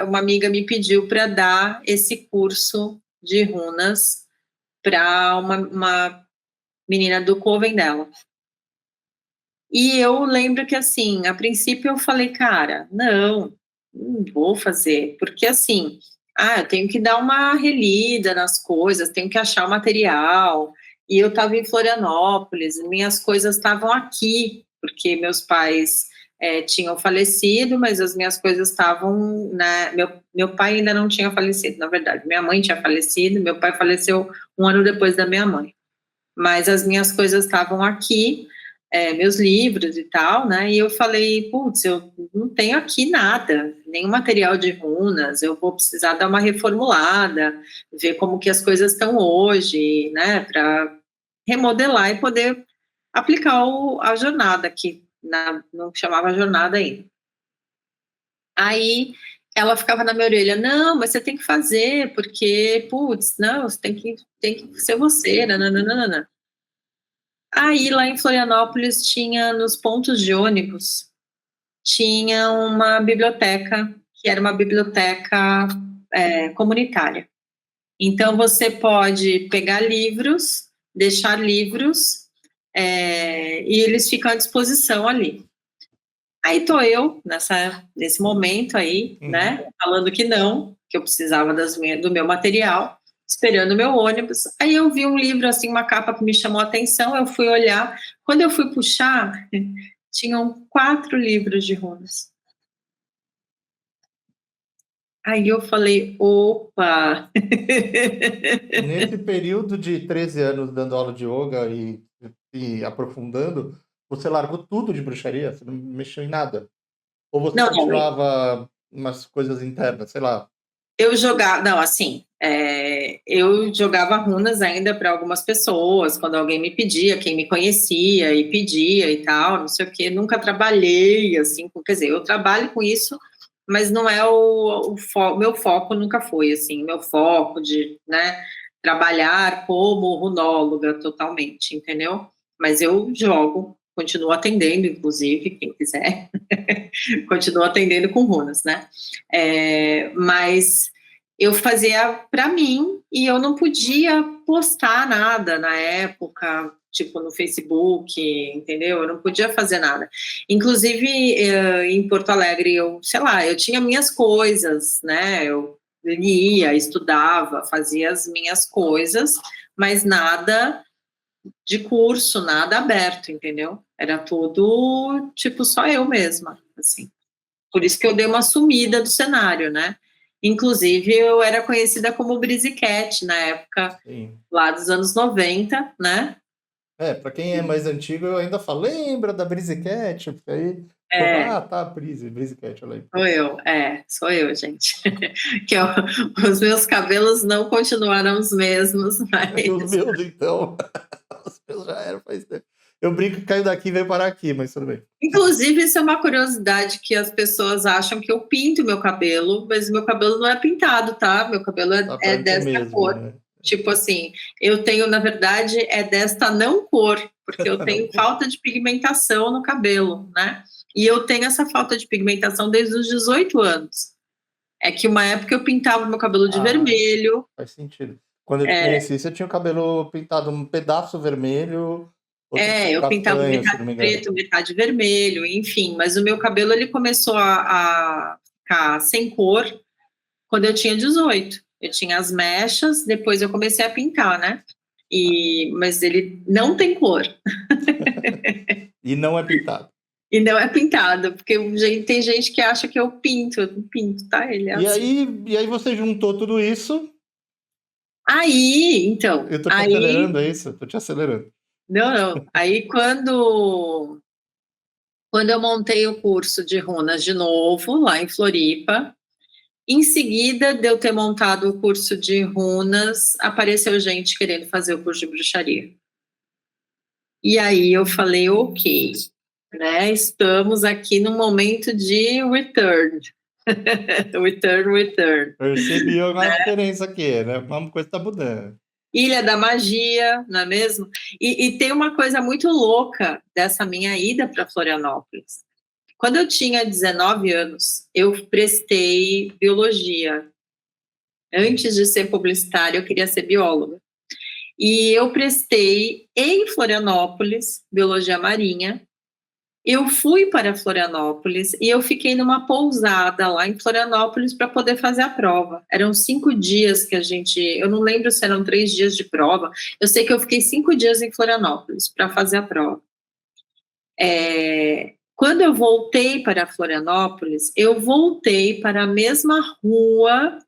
uma amiga me pediu para dar esse curso de runas para uma menina do coven dela. E eu lembro que, assim, a princípio eu falei, cara, não vou fazer, porque assim, eu tenho que dar uma relida nas coisas, tenho que achar o material, e eu estava em Florianópolis, minhas coisas estavam aqui, porque meus pais tinham falecido, mas as minhas coisas estavam, né, meu pai ainda não tinha falecido, na verdade, minha mãe tinha falecido, meu pai faleceu um ano depois da minha mãe, mas as minhas coisas estavam aqui, meus livros e tal, né? E eu falei, putz, eu não tenho aqui nada, nenhum material de runas, eu vou precisar dar uma reformulada, ver como que as coisas estão hoje, né? Para remodelar e poder aplicar a jornada, que não chamava jornada ainda. Aí ela ficava na minha orelha, não, mas você tem que fazer, porque, putz, não, você tem que ser você, nananana. Aí, lá em Florianópolis, tinha, nos pontos de ônibus, tinha uma biblioteca, que era uma biblioteca comunitária. Então, você pode pegar livros, deixar livros, e eles ficam à disposição ali. Aí tô eu, nesse momento aí, né, falando que não, que eu precisava do meu material, esperando o meu ônibus. Aí eu vi um livro, assim, uma capa que me chamou a atenção, eu fui olhar. Quando eu fui puxar, tinham 4 livros de runas. Aí eu falei, opa! Nesse período de 13 anos dando aula de yoga e aprofundando, você largou tudo de bruxaria? Você não mexeu em nada? Ou você Não, continuava umas coisas internas, sei lá? eu jogava, não, assim, eu jogava runas ainda para algumas pessoas, quando alguém me pedia, quem me conhecia e pedia e tal, não sei o quê, nunca trabalhei, assim, quer dizer, eu trabalho com isso, mas não é meu foco nunca foi, assim, meu foco de, né, trabalhar como runóloga totalmente, entendeu? Mas eu jogo, continuo atendendo, inclusive, quem quiser, continuo atendendo com runas, né? Mas eu fazia para mim e eu não podia postar nada na época, tipo, no Facebook, entendeu? Eu não podia fazer nada. Inclusive, em Porto Alegre, eu tinha minhas coisas, né? Eu lia, estudava, fazia as minhas coisas, mas nada de curso, nada aberto, entendeu? Era tudo, tipo, só eu mesma, assim. Por isso que eu dei uma sumida do cenário, né? Inclusive, eu era conhecida como Brisicat na época, Sim. lá dos anos 90, né? Pra quem é mais antigo, eu ainda falo, lembra da Brisicat? Porque aí, tá, Brisicat, eu lembro. Sou eu, gente. Os meus cabelos não continuaram os mesmos, mas... Os meus, então, os meus já eram faz tempo. Eu brinco que caiu daqui e veio parar aqui, mas tudo bem. Inclusive, isso é uma curiosidade que as pessoas acham que eu pinto meu cabelo, mas meu cabelo não é pintado, tá? Meu cabelo é desta cor. Né? Tipo assim, eu tenho, na verdade, é desta não cor, porque eu tenho falta de pigmentação no cabelo, né? E eu tenho essa falta de pigmentação desde os 18 anos. É que uma época eu pintava meu cabelo de vermelho. Faz sentido. Quando eu te conheci, você tinha o cabelo pintado um pedaço vermelho. Eu pintava metade preto, metade vermelho, enfim. Mas o meu cabelo, ele começou a ficar sem cor quando eu tinha 18. Eu tinha as mechas, depois eu comecei a pintar, né? Mas ele não tem cor. E não é pintado. E não é pintado, porque tem gente que acha que eu não pinto, tá? Ele é assim. E aí você juntou tudo isso. Então... Eu tô te acelerando, é isso? Tô te acelerando. Não. Aí quando eu montei o curso de runas de novo, lá em Floripa, em seguida de eu ter montado o curso de runas, apareceu gente querendo fazer o curso de bruxaria. E aí eu falei, ok, né? Estamos aqui num momento de return. return. Percebi uma diferença aqui, né? Uma coisa tá mudando. Ilha da Magia, não é mesmo? E tem uma coisa muito louca dessa minha ida para Florianópolis. Quando eu tinha 19 anos, eu prestei biologia. Antes de ser publicitária, eu queria ser bióloga. E eu prestei em Florianópolis, biologia marinha. Eu fui para Florianópolis e eu fiquei numa pousada lá em Florianópolis para poder fazer a prova. Eram 5 dias que eu não lembro se eram 3 dias de prova. Eu sei que eu fiquei 5 dias em Florianópolis para fazer a prova. Quando eu voltei para Florianópolis, eu voltei para a mesma rua,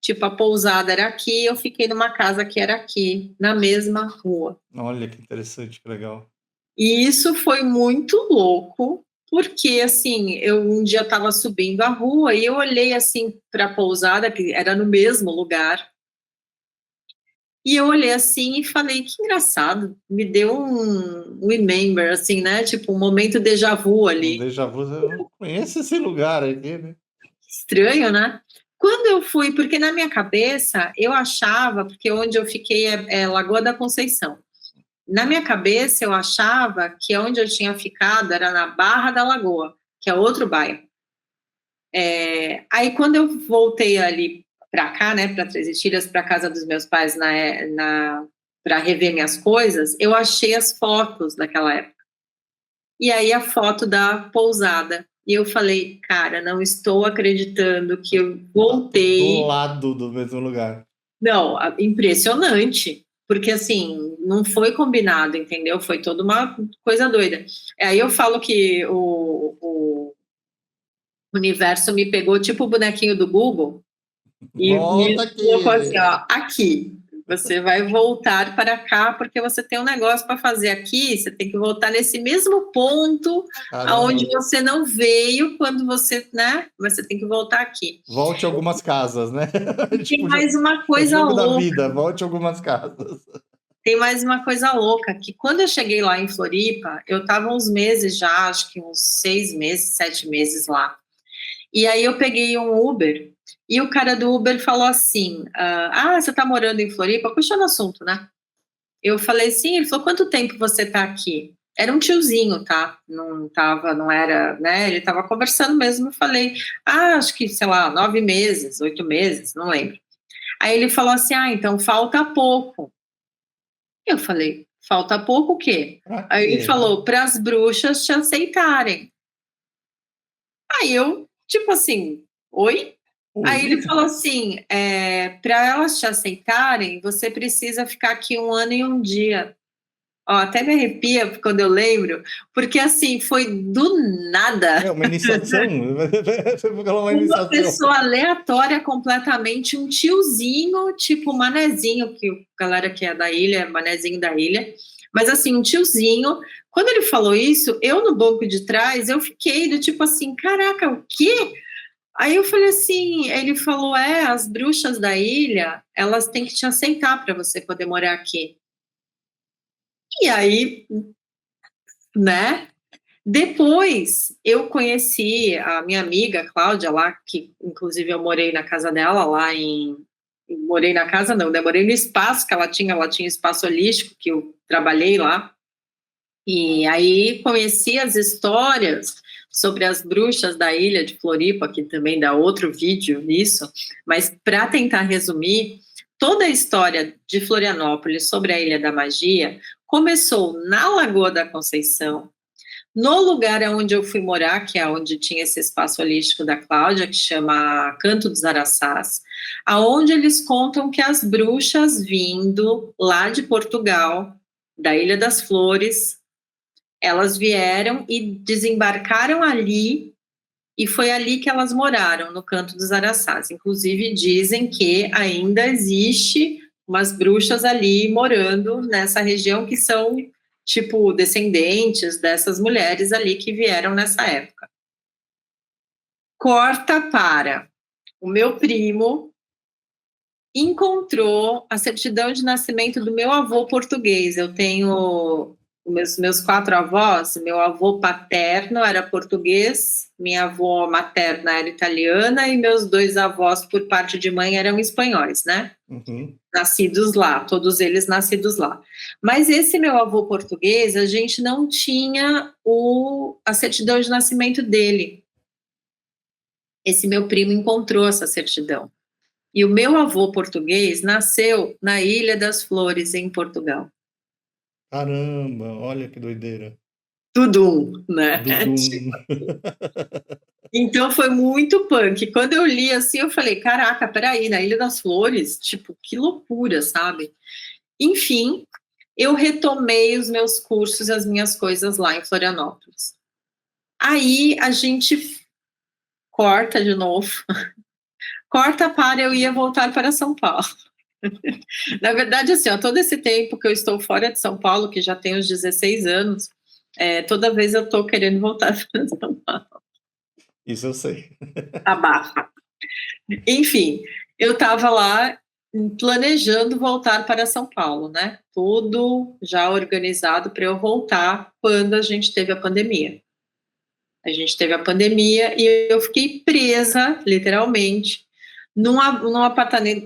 tipo, a pousada era aqui, eu fiquei numa casa que era aqui, na mesma rua. Olha que interessante, que legal. E isso foi muito louco, porque, assim, eu um dia estava subindo a rua e eu olhei, assim, para a pousada, que era no mesmo lugar, e eu olhei assim e falei, que engraçado, me deu um remember, assim, né, tipo, um momento déjà vu ali. Um déjà vu, eu conheço esse lugar aqui, né? Estranho, né? Quando eu fui, porque na minha cabeça, eu achava, porque onde eu fiquei é Lagoa da Conceição, na minha cabeça eu achava que onde eu tinha ficado era na Barra da Lagoa, que é outro bairro. Aí quando eu voltei ali para cá, né, para Três Itilhas, para casa dos meus pais para rever minhas coisas, eu achei as fotos daquela época. E aí a foto da pousada. E eu falei, cara, não estou acreditando que eu voltei. Do lado do mesmo lugar. Não, impressionante. Porque, assim, não foi combinado, entendeu? Foi toda uma coisa doida. Aí eu falo que o universo me pegou tipo o bonequinho do Google e me colocou assim, ó, aqui. Você vai voltar para cá porque você tem um negócio para fazer aqui, você tem que voltar nesse mesmo ponto aonde você não veio quando você, né? Você tem que voltar aqui. Volte algumas casas, né? Tem mais uma coisa louca. Da vida, volte algumas casas. Tem mais uma coisa louca, que quando eu cheguei lá em Floripa, eu estava uns meses já, acho que uns 6 meses, 7 meses lá. E aí eu peguei um Uber, e o cara do Uber falou assim, você tá morando em Floripa? Puxando o assunto, né? Eu falei, sim. Ele falou, quanto tempo você tá aqui? Era um tiozinho, tá? Não era, né? Ele tava conversando mesmo. Eu falei, acho que, sei lá, 9 meses, 8 meses, não lembro. Aí ele falou assim, então falta pouco. Eu falei, falta pouco o quê? Pra Aí ele quê? falou, para as bruxas te aceitarem. Aí eu, tipo assim, oi? Aí Oi? ele falou assim, para elas te aceitarem, você precisa ficar aqui 1 ano e 1 dia. Ó, até me arrepia quando eu lembro, porque assim, foi do nada. É uma iniciação? Você falou uma Uma iniciação. pessoa aleatória completamente, um tiozinho, tipo manezinho, que a galera que é da ilha, manezinho da ilha, mas assim, um tiozinho. Quando ele falou isso, eu no banco de trás, eu fiquei do tipo assim, caraca, o quê? Aí eu falei assim, ele falou, as bruxas da ilha, elas têm que te aceitar para você poder morar aqui. E aí, né? Depois eu conheci a minha amiga Cláudia lá, que inclusive eu morei na casa dela lá morei na casa não, né? Morei no espaço que ela tinha espaço holístico que eu trabalhei lá. E aí conheci as histórias sobre as bruxas da ilha de Floripa, que também dá outro vídeo nisso, mas para tentar resumir, toda a história de Florianópolis sobre a Ilha da Magia começou na Lagoa da Conceição, no lugar onde eu fui morar, que é onde tinha esse espaço holístico da Cláudia, que chama Canto dos Araçás, aonde eles contam que as bruxas vindo lá de Portugal, da Ilha das Flores, elas vieram e desembarcaram ali, e foi ali que elas moraram, no Canto dos Araçás. Inclusive, dizem que ainda existe umas bruxas ali morando nessa região que são, tipo, descendentes dessas mulheres ali que vieram nessa época. Corta para o meu primo encontrou a certidão de nascimento do meu avô português. Eu tenho meus 4 avós. Meu avô paterno era português, minha avó materna era italiana e meus 2 avós por parte de mãe eram espanhóis, né? Uhum. Nascidos lá, todos eles nascidos lá. Mas esse meu avô português, a gente não tinha a certidão de nascimento dele. Esse meu primo encontrou essa certidão. E o meu avô português nasceu na Ilha das Flores, em Portugal. Caramba, olha que doideira. Tudum, né? Dudum. Então foi muito punk. Quando eu li assim, eu falei, caraca, peraí, na Ilha das Flores? Tipo, que loucura, sabe? Enfim, eu retomei os meus cursos e as minhas coisas lá em Florianópolis. Aí a gente corta de novo. Corta para eu ia voltar para São Paulo. Na verdade, assim, ó, todo esse tempo que eu estou fora de São Paulo, que já tem uns 16 anos, toda vez eu estou querendo voltar para São Paulo. Isso eu sei. Abafa. Enfim, eu estava lá planejando voltar para São Paulo, né? Tudo já organizado para eu voltar quando a gente teve a pandemia. A gente teve a pandemia e eu fiquei presa, literalmente, num apartamento,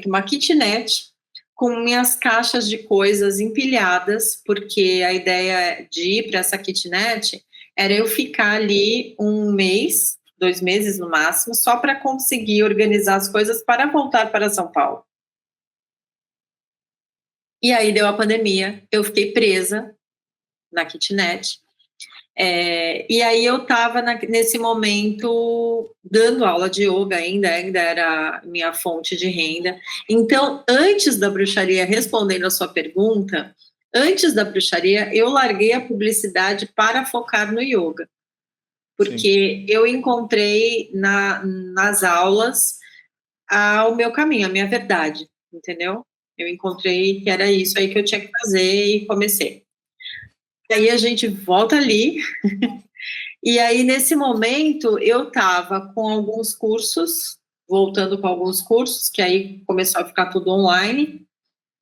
uma kitnet, com minhas caixas de coisas empilhadas, porque a ideia de ir para essa kitnet era eu ficar ali 1 mês, 2 meses no máximo, só para conseguir organizar as coisas para voltar para São Paulo. E aí deu a pandemia, eu fiquei presa na kitnet. E aí eu estava nesse momento dando aula de yoga ainda era minha fonte de renda. Então, antes da bruxaria, respondendo a sua pergunta, antes da bruxaria, eu larguei a publicidade para focar no yoga. Porque eu encontrei nas aulas o meu caminho, a minha verdade, entendeu? Eu encontrei que era isso aí que eu tinha que fazer e comecei. E aí a gente volta ali. E aí, nesse momento, eu estava com alguns cursos, voltando com alguns cursos, que aí começou a ficar tudo online,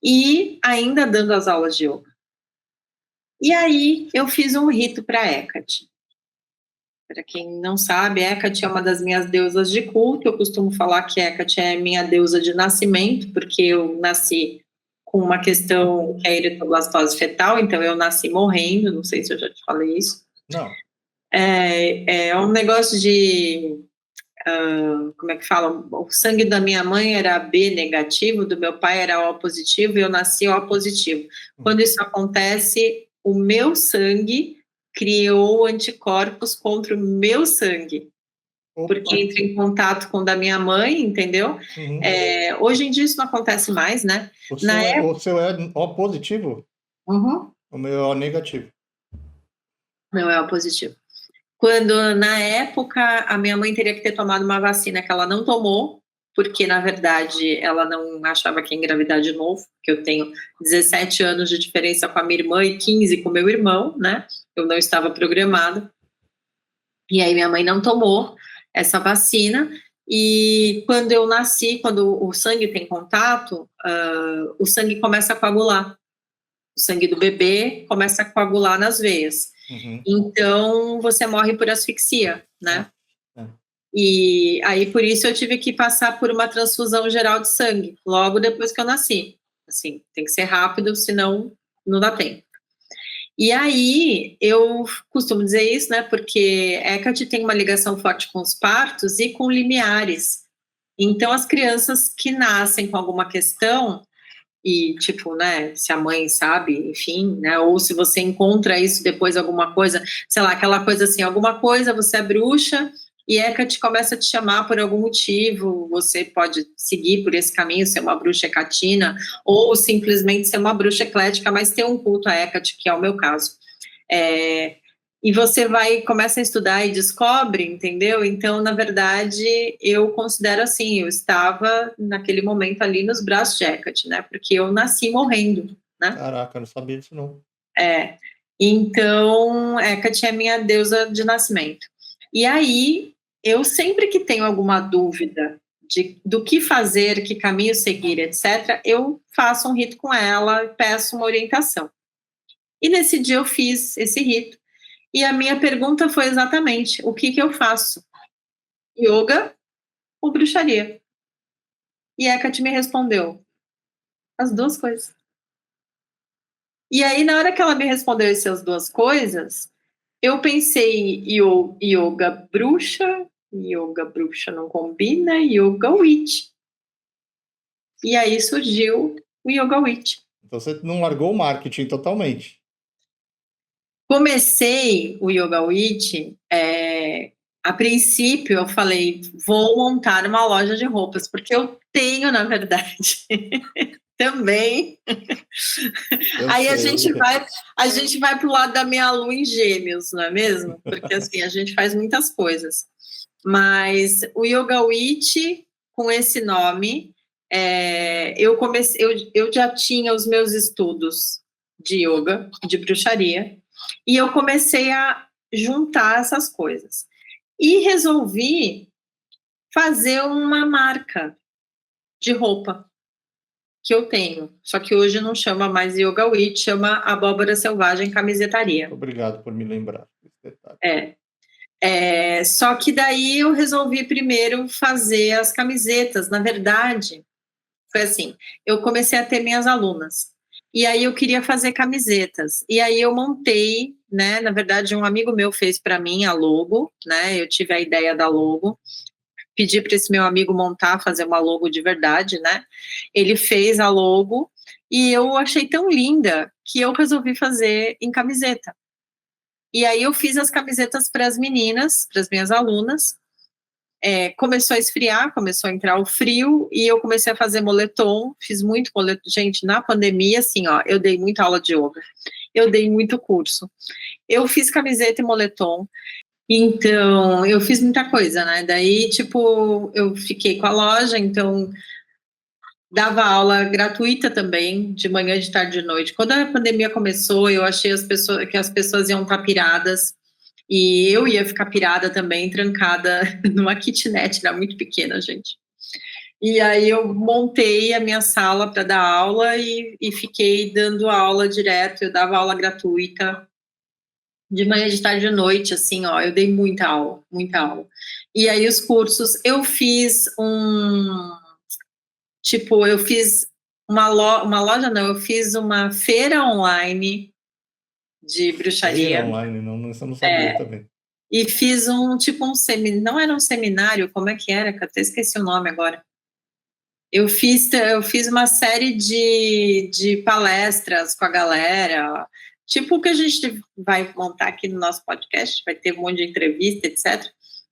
e ainda dando as aulas de yoga. E aí, eu fiz um rito para Hecate. Para quem não sabe, Hecate é uma das minhas deusas de culto. Eu costumo falar que Hecate é minha deusa de nascimento, porque eu nasci com uma questão que é a eritoblastose fetal, então eu nasci morrendo, não sei se eu já te falei isso. Não. É um negócio de como é que fala? O sangue da minha mãe era B negativo, do meu pai era O positivo, e eu nasci O positivo. Quando isso acontece, o meu sangue criou anticorpos contra o meu sangue, porque Opa. entra em contato com o da minha mãe, entendeu? Uhum. Hoje em dia isso não acontece mais, né? Na época... O seu é O positivo? Uhum. O meu é O negativo. Meu é O positivo. Quando, na época, a minha mãe teria que ter tomado uma vacina que ela não tomou, porque, na verdade, ela não achava que ia engravidar de novo, porque eu tenho 17 anos de diferença com a minha irmã e 15 com meu irmão, né? Eu não estava programada. E aí minha mãe não tomou essa vacina, e quando eu nasci, quando o sangue tem contato, o sangue começa a coagular. O sangue do bebê começa a coagular nas veias. Uhum. Então, você morre por asfixia, né? E aí, por isso, eu tive que passar por uma transfusão geral de sangue, logo depois que eu nasci. Assim, tem que ser rápido, senão não dá tempo. E aí, eu costumo dizer isso, né, porque Hecate tem uma ligação forte com os partos e com limiares. Então, as crianças que nascem com alguma questão, e tipo, né, se a mãe sabe, enfim, né, ou se você encontra isso depois, alguma coisa, sei lá, aquela coisa assim, alguma coisa, você é bruxa, e Hecate começa a te chamar por algum motivo, você pode seguir por esse caminho, ser uma bruxa hecatina, ou simplesmente ser uma bruxa eclética, mas ter um culto a Hecate, que é o meu caso. E você vai, começa a estudar e descobre, entendeu? Então, na verdade, eu considero assim, eu estava naquele momento ali nos braços de Hecate, né? Porque eu nasci morrendo, né? Caraca, eu não sabia disso não. Então, Hecate é minha deusa de nascimento. E aí, eu sempre que tenho alguma dúvida do que fazer, que caminho seguir, etc., eu faço um rito com ela e peço uma orientação. E nesse dia eu fiz esse rito. E a minha pergunta foi exatamente: o que eu faço? Yoga ou bruxaria? E Hecate me respondeu: as duas coisas. E aí, na hora que ela me respondeu essas duas coisas, eu pensei yoga bruxa não combina, yoga witch. E aí surgiu o Yoga Witch. Então você não largou o marketing totalmente. Comecei o Yoga Witch, a princípio eu falei, vou montar uma loja de roupas, porque eu tenho, na verdade, também. Aí a gente vai pro lado da minha lua em Gêmeos, não é mesmo? Porque assim, a gente faz muitas coisas. Mas o Yoga Witch, com esse nome, eu já tinha os meus estudos de yoga, de bruxaria, e eu comecei a juntar essas coisas. E resolvi fazer uma marca de roupa que eu tenho. Só que hoje não chama mais Yoga Witch, chama Abóbora Selvagem Camisetaria. Obrigado por me lembrar desse detalhe. Só que daí eu resolvi primeiro fazer as camisetas. Na verdade, foi assim, eu comecei a ter minhas alunas. E aí eu queria fazer camisetas. E aí eu montei, né? Na verdade, um amigo meu fez para mim a logo, né? Eu tive a ideia da logo. Pedi para esse meu amigo montar, fazer uma logo de verdade, né? Ele fez a logo e eu achei tão linda que eu resolvi fazer em camiseta. E aí eu fiz as camisetas para as meninas, para as minhas alunas. Começou a esfriar, começou a entrar o frio e eu comecei a fazer moletom, fiz muito moletom. Gente, na pandemia, assim, ó, eu dei muita aula de yoga, eu dei muito curso. Eu fiz camiseta e moletom, então eu fiz muita coisa, né? Daí, tipo, eu fiquei com a loja, então dava aula gratuita também, de manhã, de tarde, de noite. Quando a pandemia começou, eu achei que as pessoas iam estar piradas, e eu ia ficar pirada também, trancada numa kitnet, era muito pequena, gente. E aí eu montei a minha sala para dar aula e fiquei dando aula direto, eu dava aula gratuita, de manhã, de tarde, de noite, assim, ó, eu dei muita aula, muita aula. E aí os cursos, eu fiz eu fiz uma loja, não, eu fiz uma feira online de bruxaria. Feira online, não, isso eu não sabia também. E fiz um seminário, não era um seminário, como é que era? Que eu até esqueci o nome agora. Eu fiz uma série de palestras com a galera, tipo o que a gente vai montar aqui no nosso podcast, vai ter um monte de entrevista, etc.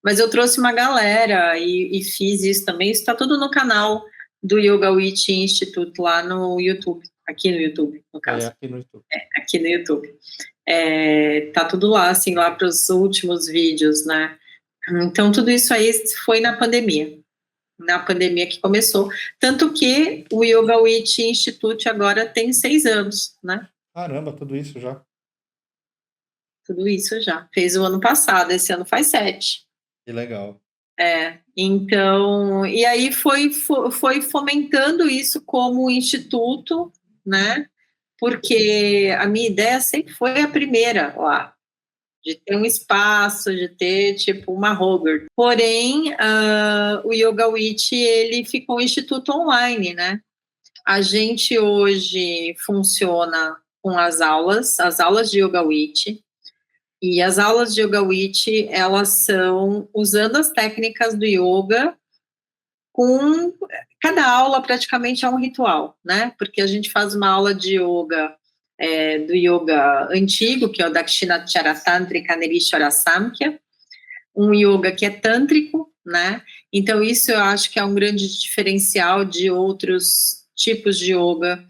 Mas eu trouxe uma galera e fiz isso também. Isso está tudo no canal do Yoga Witch Institute lá no YouTube, aqui no YouTube, no caso. Aqui no YouTube. Aqui no YouTube. Tá tudo lá, assim, lá para os últimos vídeos, né? Então, tudo isso aí foi na pandemia que começou. Tanto que o Yoga Witch Institute agora tem 6 anos, né? Caramba, tudo isso já. Tudo isso já. Fez o ano passado, esse ano faz 7. Que legal. Então, e aí foi fomentando isso como instituto, né? Porque a minha ideia sempre foi a primeira lá, de ter um espaço, de ter, tipo, uma Hogwarts. Porém, o Yoga Witch, ele ficou um instituto online, né? A gente hoje funciona com as aulas de Yoga Witch, e as aulas de Yoga Witch, elas são usando as técnicas do yoga, com cada aula praticamente é um ritual, né? Porque a gente faz uma aula de yoga, do yoga antigo, que é o Dakshinacharya Tantrika Nirishwara Samkhya, um yoga que é tântrico, né? Então isso eu acho que é um grande diferencial de outros tipos de yoga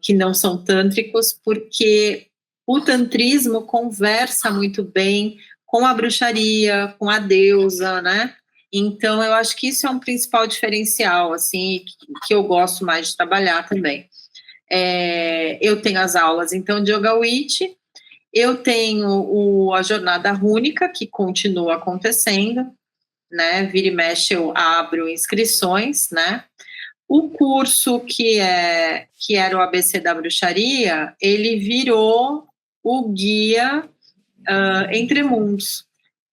que não são tântricos, porque o tantrismo conversa muito bem com a bruxaria, com a deusa, né? Então, eu acho que isso é um principal diferencial, assim, que eu gosto mais de trabalhar também. Eu tenho as aulas, então, de Yoga Witch, eu tenho a jornada rúnica, que continua acontecendo, né? Vira e mexe, eu abro inscrições, né? O curso que era o ABC da Bruxaria, ele virou o guia Entre Mundos,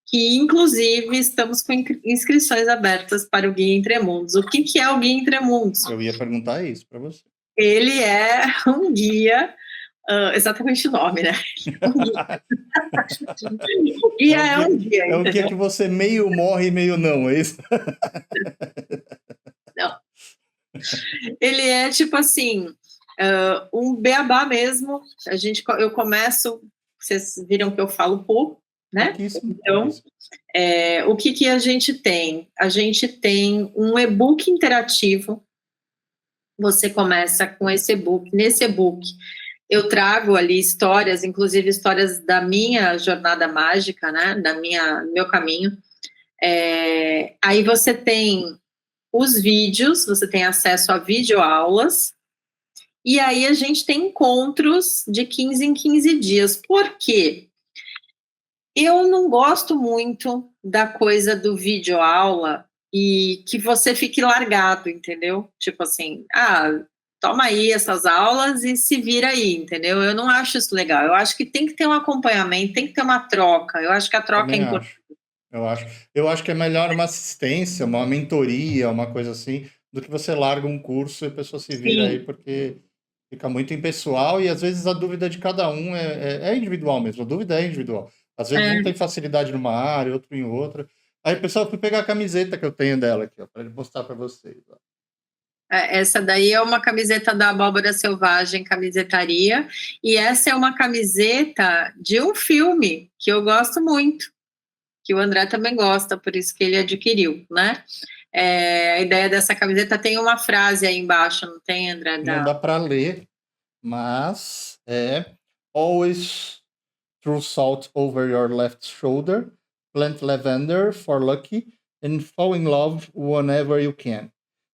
que inclusive estamos com inscrições abertas para o Guia Entre Mundos. O que é o Guia Entre Mundos? Eu ia perguntar isso para você. Ele é um guia, exatamente o nome, né? O guia é um guia. É um guia que você meio morre e meio não, é isso? Não. Ele é tipo assim, um beabá mesmo. Eu começo, vocês viram que eu falo pouco, né? Pouquíssimo. Então, o que a gente tem? A gente tem um e-book interativo. Você começa com esse e-book. Nesse e-book, eu trago ali histórias, inclusive histórias da minha jornada mágica, né? Meu caminho. Aí você tem os vídeos, você tem acesso a videoaulas, e aí a gente tem encontros de 15 em 15 dias. Por quê? Eu não gosto muito da coisa do videoaula e que você fique largado, entendeu? Tipo assim, toma aí essas aulas e se vira aí, entendeu? Eu não acho isso legal. Eu acho que tem que ter um acompanhamento, tem que ter uma troca. Eu acho que a troca Também é importante. Eu acho que é melhor uma assistência, uma mentoria, uma coisa assim, do que você larga um curso e a pessoa se vira aí, porque fica muito impessoal e às vezes a dúvida de cada um é individual mesmo, a dúvida é individual. Às vezes um tem facilidade numa área, outro em outra. Aí, pessoal, eu fui pegar a camiseta que eu tenho dela aqui, para mostrar para vocês. Ó. Essa daí é uma camiseta da Abóbora Selvagem Camisetaria, e essa é uma camiseta de um filme que eu gosto muito, que o André também gosta, por isso que ele adquiriu, né? A ideia dessa camiseta tem uma frase aí embaixo, não tem, André? Não dá para ler, mas always throw salt over your left shoulder, plant lavender for lucky, and fall in love whenever you can.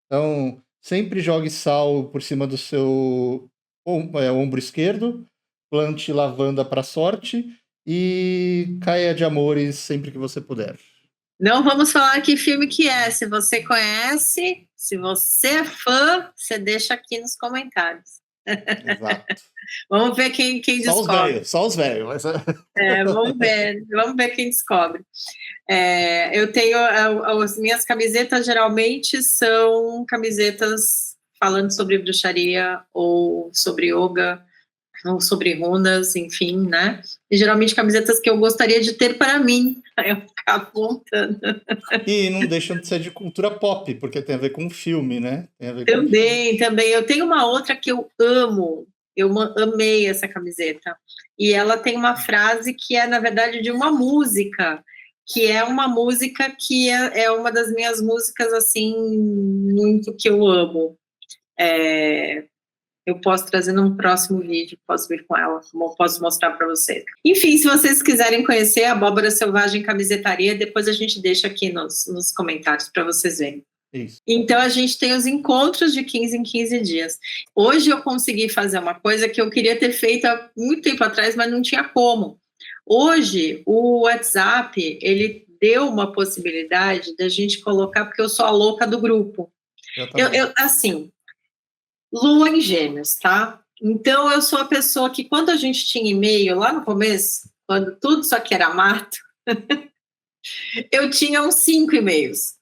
Então, sempre jogue sal por cima do seu ombro esquerdo, plante lavanda para sorte e caia de amores sempre que você puder. Não vamos falar que filme que é. Se você conhece, se você é fã, você deixa aqui nos comentários. Exato. Vamos ver quem descobre. Só os velhos. Vamos ver quem descobre. Eu tenho as minhas camisetas, geralmente são camisetas falando sobre bruxaria ou sobre yoga, ou sobre runas, enfim, né? E geralmente camisetas que eu gostaria de ter para mim. Aí eu ficava montando. E não deixam de ser de cultura pop, porque tem a ver com filme, né? Tem a ver com Também. Eu tenho uma outra que eu amo. Eu amei essa camiseta. E ela tem uma frase que é, na verdade, de uma música, que é uma música que é uma das minhas músicas, assim, muito que eu amo. Eu posso trazer num próximo vídeo, posso vir com ela, posso mostrar para vocês. Enfim, se vocês quiserem conhecer a Abóbora Selvagem Camisetaria, depois a gente deixa aqui nos comentários para vocês verem. isso. Então, a gente tem os encontros de 15 em 15 dias. Hoje eu consegui fazer uma coisa que eu queria ter feito há muito tempo atrás, mas não tinha como. Hoje, o WhatsApp, ele deu uma possibilidade da gente colocar, porque eu sou a louca do grupo. Assim, Lua em Gêmeos, tá? Então, eu sou a pessoa que, quando a gente tinha e-mail, lá no começo, quando tudo só que era mato, eu tinha uns 5 e-mails.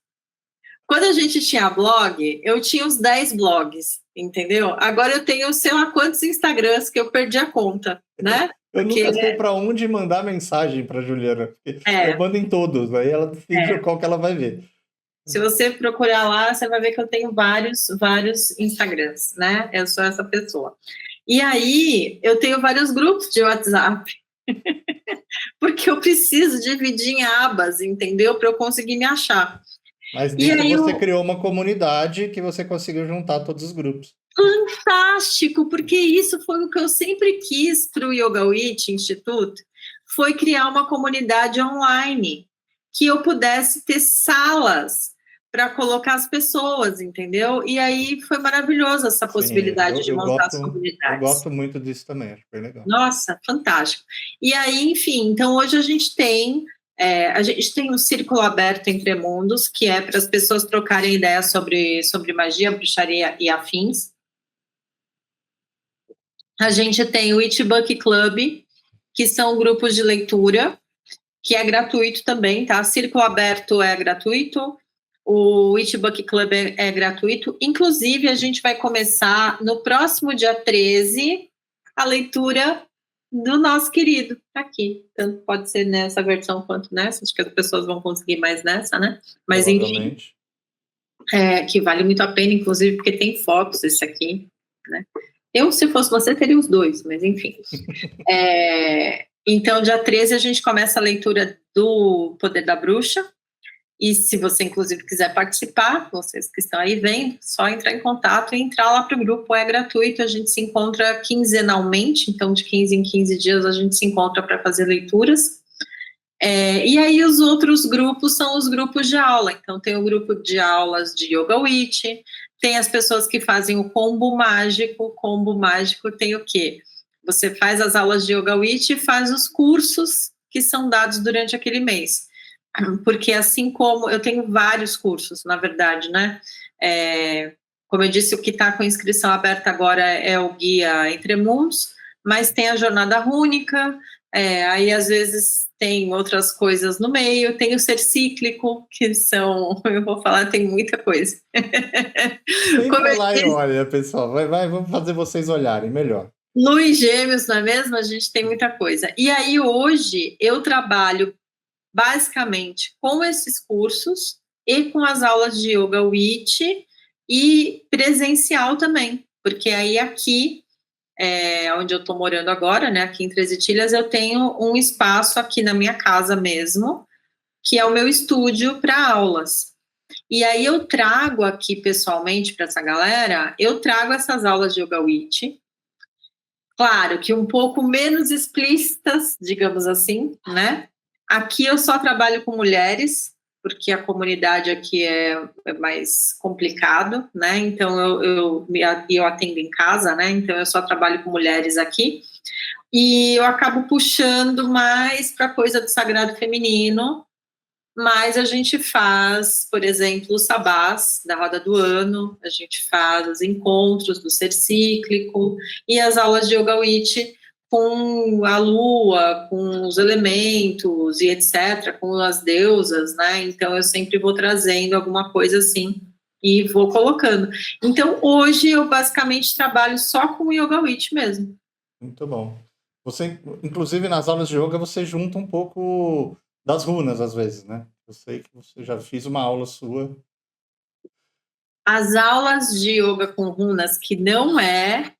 Quando a gente tinha blog, eu tinha uns 10 blogs, entendeu? Agora eu tenho sei lá quantos Instagrams que eu perdi a conta, né? Eu nunca sei para onde mandar mensagem para Juliana. Eu mando em todos, aí ela decide qual que ela vai ver. Se você procurar lá, você vai ver que eu tenho vários Instagrams, né? Eu sou essa pessoa. E aí, eu tenho vários grupos de WhatsApp. Porque eu preciso dividir em abas, entendeu? Para eu conseguir me achar. Mas nisso você criou uma comunidade que você conseguiu juntar todos os grupos. Fantástico, porque isso foi o que eu sempre quis para o Yoga Witch Instituto, foi criar uma comunidade online, que eu pudesse ter salas para colocar as pessoas, entendeu? E aí foi maravilhosa essa possibilidade de montar as comunidades. Eu gosto muito disso também, acho bem legal. Nossa, fantástico. E aí, enfim, então hoje a gente tem um círculo aberto entre mundos, que é para as pessoas trocarem ideias sobre magia, bruxaria e afins. A gente tem o Witchbook Club, que são grupos de leitura, que é gratuito também, tá? Círculo Aberto é gratuito, o Witchbook Club é gratuito. Inclusive, a gente vai começar no próximo dia 13 a leitura do nosso querido aqui. Tanto pode ser nessa versão quanto nessa, acho que as pessoas vão conseguir mais nessa, né? Mas enfim, que vale muito a pena, inclusive, porque tem fotos esse aqui, né? Eu, se fosse você, teria os dois, mas enfim. Então, dia 13, a gente começa a leitura do Poder da Bruxa. E se você, inclusive, quiser participar, vocês que estão aí vendo, só entrar em contato e entrar lá para o grupo, é gratuito. A gente se encontra quinzenalmente, então de 15 em 15 dias a gente se encontra para fazer leituras. E aí os outros grupos são os grupos de aula. Então, tem o grupo de aulas de Yoga Witch, tem as pessoas que fazem o combo mágico. O combo mágico tem o quê? Você faz as aulas de Yoga Witch e faz os cursos que são dados durante aquele mês. Porque assim como... Eu tenho vários cursos, na verdade, né? Como eu disse, o que está com inscrição aberta agora é o Guia Entre Mundos, mas tem a Jornada Rúnica, aí às vezes tem outras coisas no meio, tem o Ser Cíclico, que são... Eu vou falar, tem muita coisa. Entra lá e olha, pessoal. Vamos fazer vocês olharem melhor. Lua em Gêmeos, não é mesmo? A gente tem muita coisa. E aí, hoje, eu trabalho basicamente com esses cursos e com as aulas de Yoga Witch e presencial também. Porque aí aqui, onde eu estou morando agora, né, aqui em Três Itilhas, eu tenho um espaço aqui na minha casa mesmo, que é o meu estúdio para aulas. E aí eu trago aqui pessoalmente para essa galera, eu trago essas aulas de Yoga Witch, claro que um pouco menos explícitas, digamos assim, né? Aqui eu só trabalho com mulheres, porque a comunidade aqui é mais complicado, né? Então eu atendo em casa, né? Então eu só trabalho com mulheres aqui. E eu acabo puxando mais para a coisa do sagrado feminino, mas a gente faz, por exemplo, os sabás da roda do ano, a gente faz os encontros do Ser Cíclico e as aulas de Yoga Witch com a lua, com os elementos e etc., com as deusas, né? Então eu sempre vou trazendo alguma coisa assim e vou colocando. Então hoje eu basicamente trabalho só com o Yoga Witch mesmo. Muito bom. Você, inclusive, nas aulas de yoga, você junta um pouco das runas, às vezes, né? Eu sei que você já fiz uma aula sua. As aulas de yoga com runas, que não é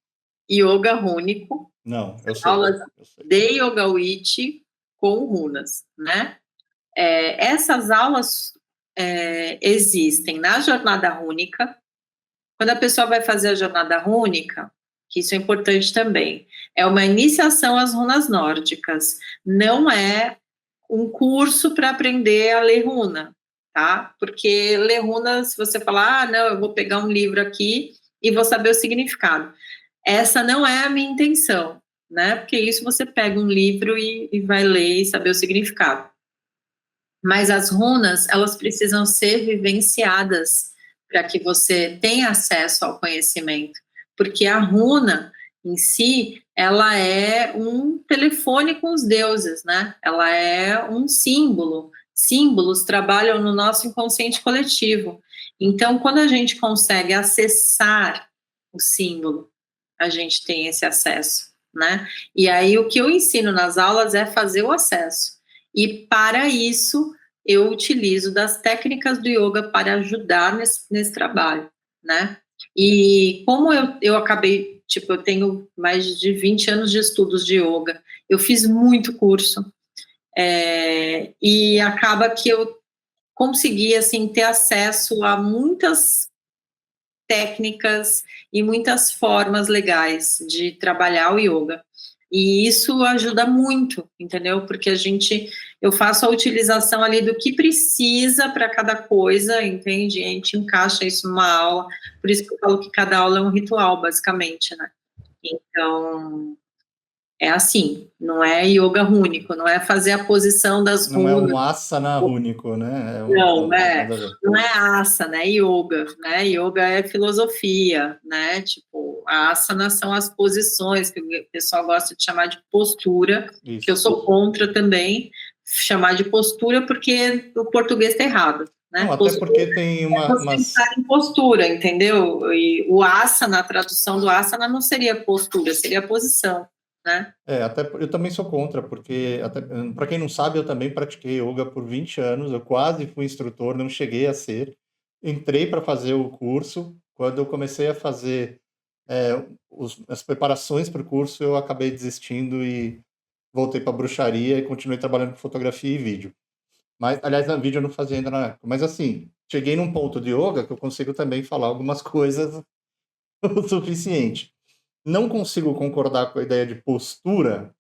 yoga rúnico, Não, eu sei. aulas Eu sei. de Yoga Witch com runas, né? Essas aulas existem na jornada rúnica. Quando a pessoa vai fazer a jornada rúnica, que isso é importante também, é uma iniciação às runas nórdicas, não é um curso para aprender a ler runa, tá? Porque ler runa, se você falar, não, eu vou pegar um livro aqui e vou saber o significado. Essa não é a minha intenção, né? Porque isso você pega um livro e vai ler e saber o significado. Mas as runas, elas precisam ser vivenciadas para que você tenha acesso ao conhecimento, porque a runa em si, ela é um telefone com os deuses, né? Ela é um símbolo. Símbolos trabalham no nosso inconsciente coletivo. Então, quando a gente consegue acessar o símbolo, a gente tem esse acesso, né? E aí o que eu ensino nas aulas é fazer o acesso. E para isso eu utilizo das técnicas do yoga para ajudar nesse trabalho, né? E como eu acabei, tipo, eu tenho mais de 20 anos de estudos de yoga, eu fiz muito curso, e acaba que eu consegui, assim, ter acesso a muitas técnicas e muitas formas legais de trabalhar o yoga. E isso ajuda muito, entendeu? Porque eu faço a utilização ali do que precisa para cada coisa, entende? A gente encaixa isso numa aula, por isso que eu falo que cada aula é um ritual, basicamente, né? Então, é assim, não é yoga rúnico, não é fazer a posição das Não é runas. um asana único, né? Não, Nada a ver. não é asana, é yoga, né? Yoga é filosofia, né? Tipo, a asana são as posições que o pessoal gosta de chamar de postura, que eu Isso. sou contra também chamar de postura porque o português está errado, Não, né? até Postura porque tem é você estar em postura, entendeu? E o asana, a tradução do asana não seria postura, seria posição, né? até eu também sou contra, porque para quem não sabe, eu também pratiquei yoga por 20 anos, eu quase fui instrutor, não cheguei a ser. Entrei para fazer o curso, quando eu comecei a fazer as preparações para o curso, eu acabei desistindo e voltei para bruxaria e continuei trabalhando com fotografia e vídeo. Mas, aliás, na vídeo eu não fazia ainda na época. Mas assim, cheguei num ponto de yoga que eu consigo também falar algumas coisas o suficiente. Não consigo concordar com a ideia de postura,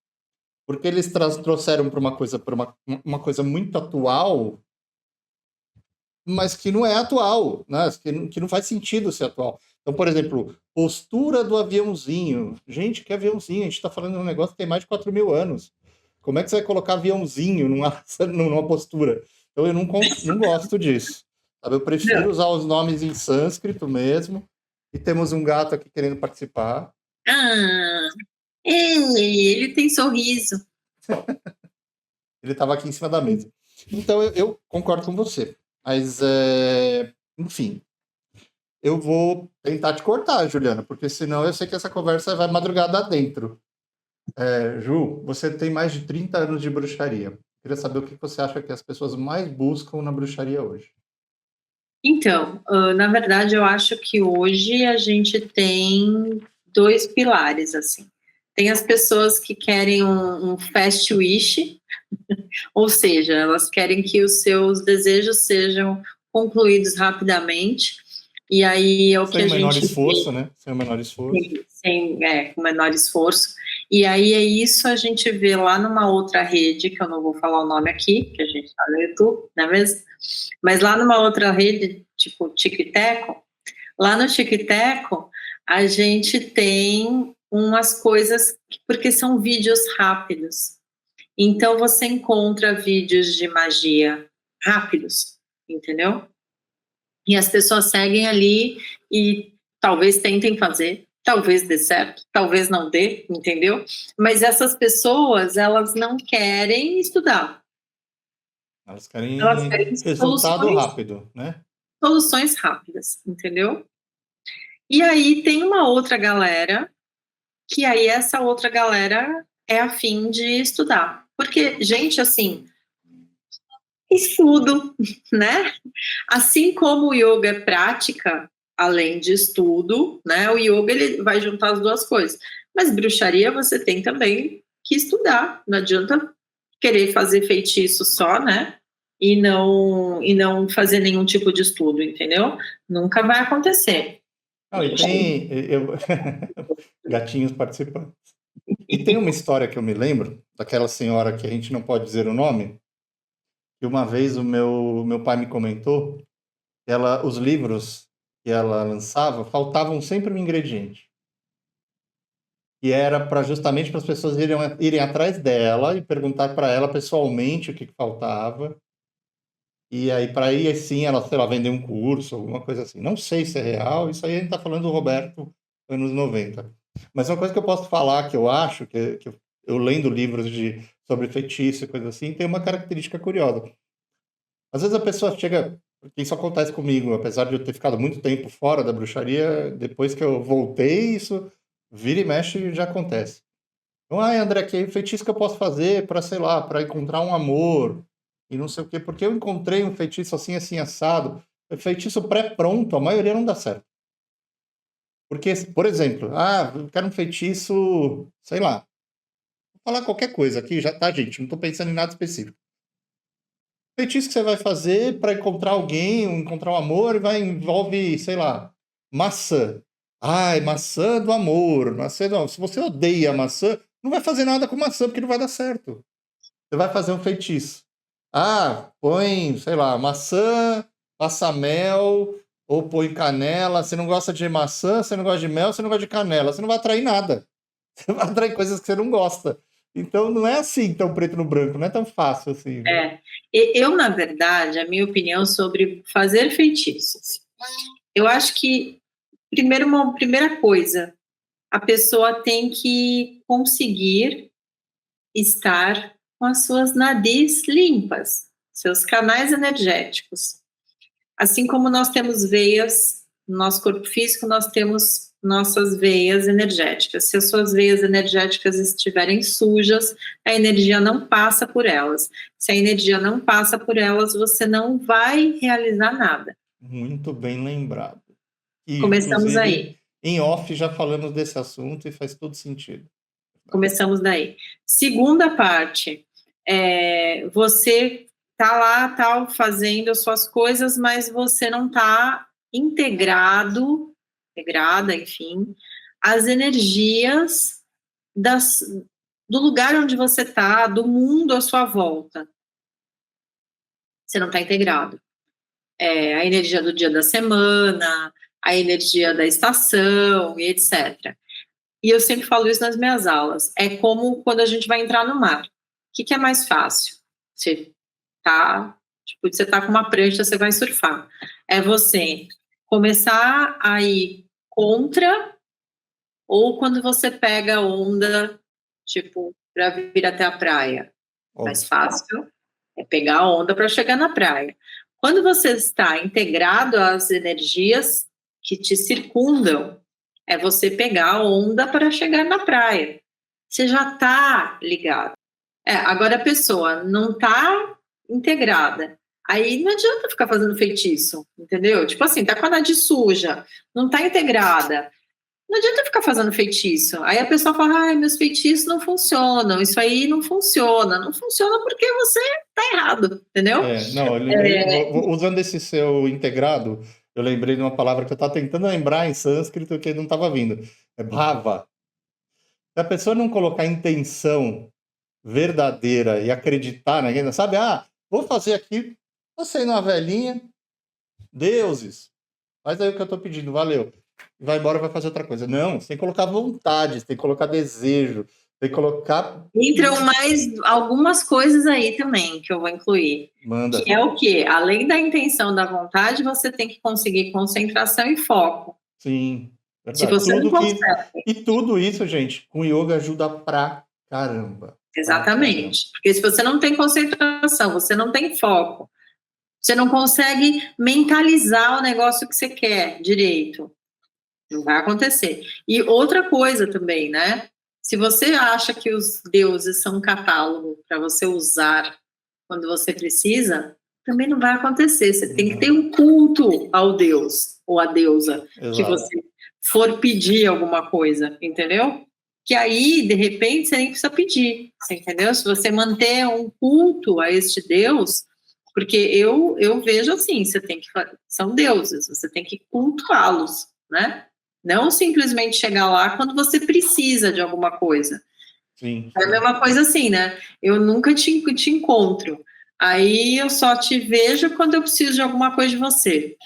porque eles trouxeram para uma coisa muito atual, mas que não é atual, né? Que não faz sentido ser atual. Então, por exemplo, postura do aviãozinho. Gente, que aviãozinho? A gente está falando de um negócio que tem mais de 4.000 anos. Como é que você vai colocar aviãozinho numa postura? Então, eu não gosto disso. Sabe? Eu prefiro usar os nomes em sânscrito mesmo. E temos um gato aqui querendo participar. Ah, ele tem sorriso. Ele estava aqui em cima da mesa. Então, eu concordo com você. Mas, enfim, eu vou tentar te cortar, Juliana, porque senão eu sei que essa conversa vai madrugada adentro. Ju, você tem mais de 30 anos de bruxaria. Queria saber o que você acha que as pessoas mais buscam na bruxaria hoje. Então, na verdade, eu acho que hoje a gente tem dois pilares, assim. Tem as pessoas que querem um fast wish, ou seja, elas querem que os seus desejos sejam concluídos rapidamente, e aí é o que Sem a o menor gente vê esforço, né? Sem o menor esforço. com menor esforço. E aí é isso a gente vê lá numa outra rede, que eu não vou falar o nome aqui, que a gente está no YouTube, não é mesmo? Mas lá numa outra rede, tipo TikTok, lá no TikTok a gente tem umas coisas, porque são vídeos rápidos. Então você encontra vídeos de magia rápidos, entendeu? E as pessoas seguem ali e talvez tentem fazer, talvez dê certo, talvez não dê, entendeu? Mas essas pessoas, elas não querem estudar. Elas Elas querem querem resultado rápido, né? soluções rápidas, entendeu? E aí tem uma outra galera que aí essa outra galera é a fim de estudar. Porque, gente, assim, estudo, né? Assim como o yoga é prática, além de estudo, né? O yoga, ele vai juntar as duas coisas. Mas bruxaria você tem também que estudar. Não adianta querer fazer feitiço só, né? E não fazer nenhum tipo de estudo, entendeu? Nunca vai acontecer. Não, e tem gatinhos participantes. E tem uma história que eu me lembro, daquela senhora que a gente não pode dizer o nome, que uma vez o meu pai me comentou, os livros que ela lançava, faltavam sempre um ingrediente. E era justamente para as pessoas irem atrás dela e perguntar para ela pessoalmente o que faltava. E aí, para aí sim, ela, sei lá, vender um curso, alguma coisa assim. Não sei se é real, isso aí a gente está falando do Roberto, anos 90. Mas uma coisa que eu posso falar, que eu acho, que eu lendo livros sobre feitiço e coisa assim, tem uma característica curiosa. Às vezes a pessoa chega, isso acontece comigo, apesar de eu ter ficado muito tempo fora da bruxaria, depois que eu voltei, isso vira e mexe já acontece. Então, André, que feitiço que eu posso fazer para, sei lá, para encontrar um amor e não sei o quê? Porque eu encontrei um feitiço assim, assim, assado. Feitiço pré-pronto, a maioria não dá certo. Porque, por exemplo, eu quero um feitiço, sei lá, vou falar qualquer coisa aqui, já tá, gente, não estou pensando em nada específico. Feitiço que você vai fazer para encontrar alguém, encontrar um amor, envolve, sei lá, maçã. Ai, maçã do amor. Maçã não. Se você odeia maçã, não vai fazer nada com maçã, porque não vai dar certo. Você vai fazer um feitiço. Põe, sei lá, maçã, passa mel, ou põe canela. Você não gosta de maçã, você não gosta de mel, você não gosta de canela. Você não vai atrair nada. Você vai atrair coisas que você não gosta. Então, não é assim tão preto no branco, não é tão fácil assim. Eu, na verdade, a minha opinião sobre fazer feitiços. Eu acho que, primeiro, uma primeira coisa, a pessoa tem que conseguir estar com as suas nadis limpas, seus canais energéticos. Assim como nós temos veias no nosso corpo físico, nós temos nossas veias energéticas. Se as suas veias energéticas estiverem sujas, a energia não passa por elas. Se a energia não passa por elas, você não vai realizar nada. Muito bem lembrado. E, Começamos aí. Em off já falamos desse assunto e faz todo sentido. Começamos daí. Segunda parte, você tá lá, tal, fazendo as suas coisas, mas você não tá integrada, enfim, as energias do lugar onde você tá, do mundo à sua volta. Você não tá integrado. A energia do dia da semana, a energia da estação, e etc. E eu sempre falo isso nas minhas aulas. É como quando a gente vai entrar no mar. O que é mais fácil? Você tá com uma prancha, você vai surfar. É você começar a ir contra, ou quando você pega a onda, para vir até a praia. Mais fácil é pegar a onda para chegar na praia. Quando você está integrado às energias que te circundam, é você pegar a onda para chegar na praia. Você já está ligado. Agora a pessoa não está integrada. Aí não adianta ficar fazendo feitiço, entendeu? Tipo assim, tá com a nade suja, não tá integrada. Não adianta ficar fazendo feitiço. Aí a pessoa fala, meus feitiços não funcionam, isso aí não funciona. Não funciona porque você tá errado, entendeu? Usando esse seu integrado, eu lembrei de uma palavra que eu estava tentando lembrar em sânscrito que não estava vindo. É bhava. Se a pessoa não colocar intenção verdadeira e acreditar naquilo, sabe? Vou fazer aqui, você numa velhinha, deuses, faz aí o que eu estou pedindo, valeu. Vai embora, vai fazer outra coisa. Não, você tem que colocar vontade, você tem que colocar desejo, tem que colocar... Entram mais algumas coisas aí também que eu vou incluir. Manda. Que é o quê? Além da intenção, da vontade, você tem que conseguir concentração e foco. Sim, verdade. Se você não consegue. E tudo isso, gente, com yoga ajuda pra caramba. Exatamente. Porque se você não tem concentração, você não tem foco, você não consegue mentalizar o negócio que você quer direito. Não vai acontecer. E outra coisa também, né? Se você acha que os deuses são um catálogo para você usar quando você precisa, também não vai acontecer. Você tem que ter um culto ao deus ou à deusa que Exato. você for pedir alguma coisa, entendeu? Que aí, de repente, você nem precisa pedir, você entendeu? Se você manter um culto a este deus, porque eu vejo assim, você tem que são deuses, você tem que cultuá-los, né? Não simplesmente chegar lá quando você precisa de alguma coisa. Sim, É a sim. mesma coisa assim, né? Eu nunca te encontro. Aí eu só te vejo quando eu preciso de alguma coisa de você.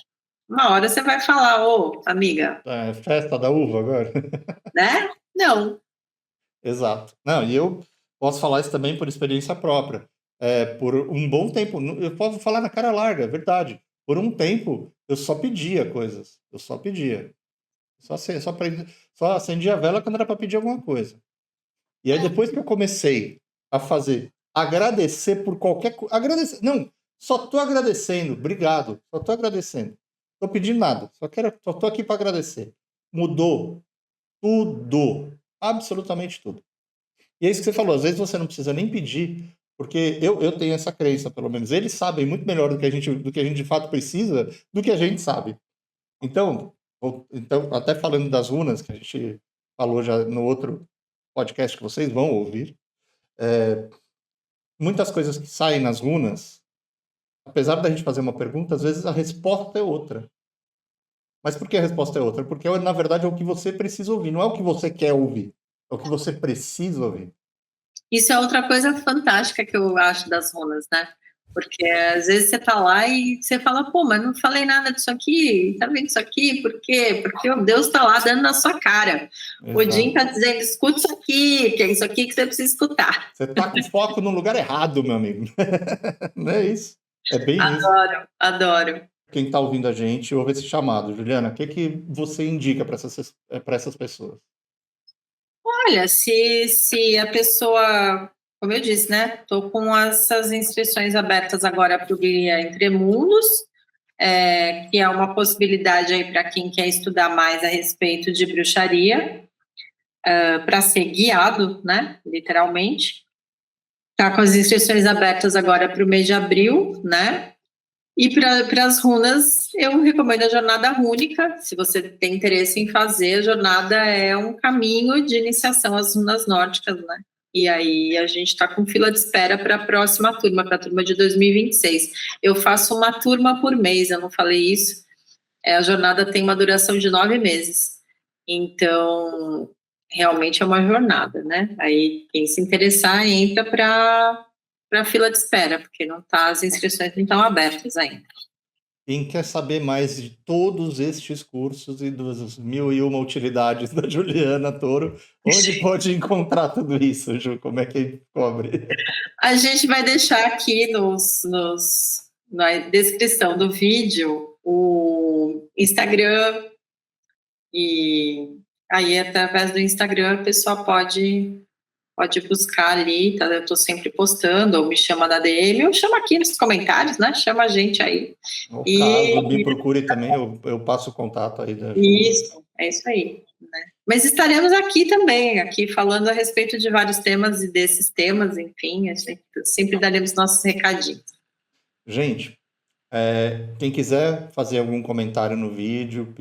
Uma hora você vai falar, ô, amiga, É, festa da uva agora. né? Não. Exato. Não, e eu posso falar isso também por experiência própria. Por um bom tempo, eu posso falar na cara larga, é verdade. Por um tempo, eu só pedia coisas. Eu só pedia. Só acendia a vela quando era para pedir alguma coisa. E aí, depois que eu comecei a fazer, agradecer por qualquer coisa. Agradecer. Não, só tô agradecendo. Obrigado. Só tô agradecendo. Tô pedindo nada. Só tô aqui para agradecer. Mudou tudo. Absolutamente tudo. E é isso que você falou, às vezes você não precisa nem pedir, porque eu tenho essa crença, pelo menos. Eles sabem muito melhor do que a gente de fato precisa, do que a gente sabe. Então, até falando das runas, que a gente falou já no outro podcast que vocês vão ouvir, muitas coisas que saem nas runas, apesar da gente fazer uma pergunta, às vezes a resposta é outra. Mas por que a resposta é outra? Porque, na verdade, é o que você precisa ouvir, não é o que você quer ouvir, é o que você precisa ouvir. Isso é outra coisa fantástica que eu acho das runas, né? Porque às vezes você tá lá e você fala, pô, mas não falei nada disso aqui, tá vendo isso aqui? Por quê? Porque o Deus tá lá dando na sua cara. Exato. O Jim tá dizendo, escuta isso aqui, que é isso aqui que você precisa escutar. Você tá com foco no lugar errado, meu amigo. Não é isso? É bem isso. Adoro, adoro. Quem tá ouvindo a gente, ouve esse chamado. Juliana, o que você indica para essas pessoas? Olha, se a pessoa, como eu disse, né? Tô com essas inscrições abertas agora para o Guia Entre Mundos, que é uma possibilidade aí para quem quer estudar mais a respeito de bruxaria, para ser guiado, né? Literalmente. Tá com as inscrições abertas agora para o mês de abril, né? E para as runas, eu recomendo a jornada rúnica. Se você tem interesse em fazer, a jornada é um caminho de iniciação às runas nórdicas, né? E aí a gente está com fila de espera para a próxima turma, para a turma de 2026. Eu faço uma turma por mês, eu não falei isso. A jornada tem uma duração de 9 meses. Então, realmente é uma jornada, né? Aí, quem se interessar, entra para a fila de espera, porque as inscrições não estão abertas ainda. Quem quer saber mais de todos estes cursos e das 1001 utilidades da Juliana Toro, onde pode encontrar tudo isso, Ju? Como é que cobre? A gente vai deixar aqui na descrição do vídeo o Instagram, e aí através do Instagram a pessoa pode buscar ali, tá? Eu tô sempre postando, ou me chama na DM, ou chama aqui nos comentários, né? Chama a gente aí. No caso, me procure também, eu passo o contato aí da Ju. Isso, é isso aí. Né? Mas estaremos aqui também, aqui falando a respeito de vários temas e desses temas, enfim, sempre daremos nossos recadinhos. Gente, quem quiser fazer algum comentário no vídeo,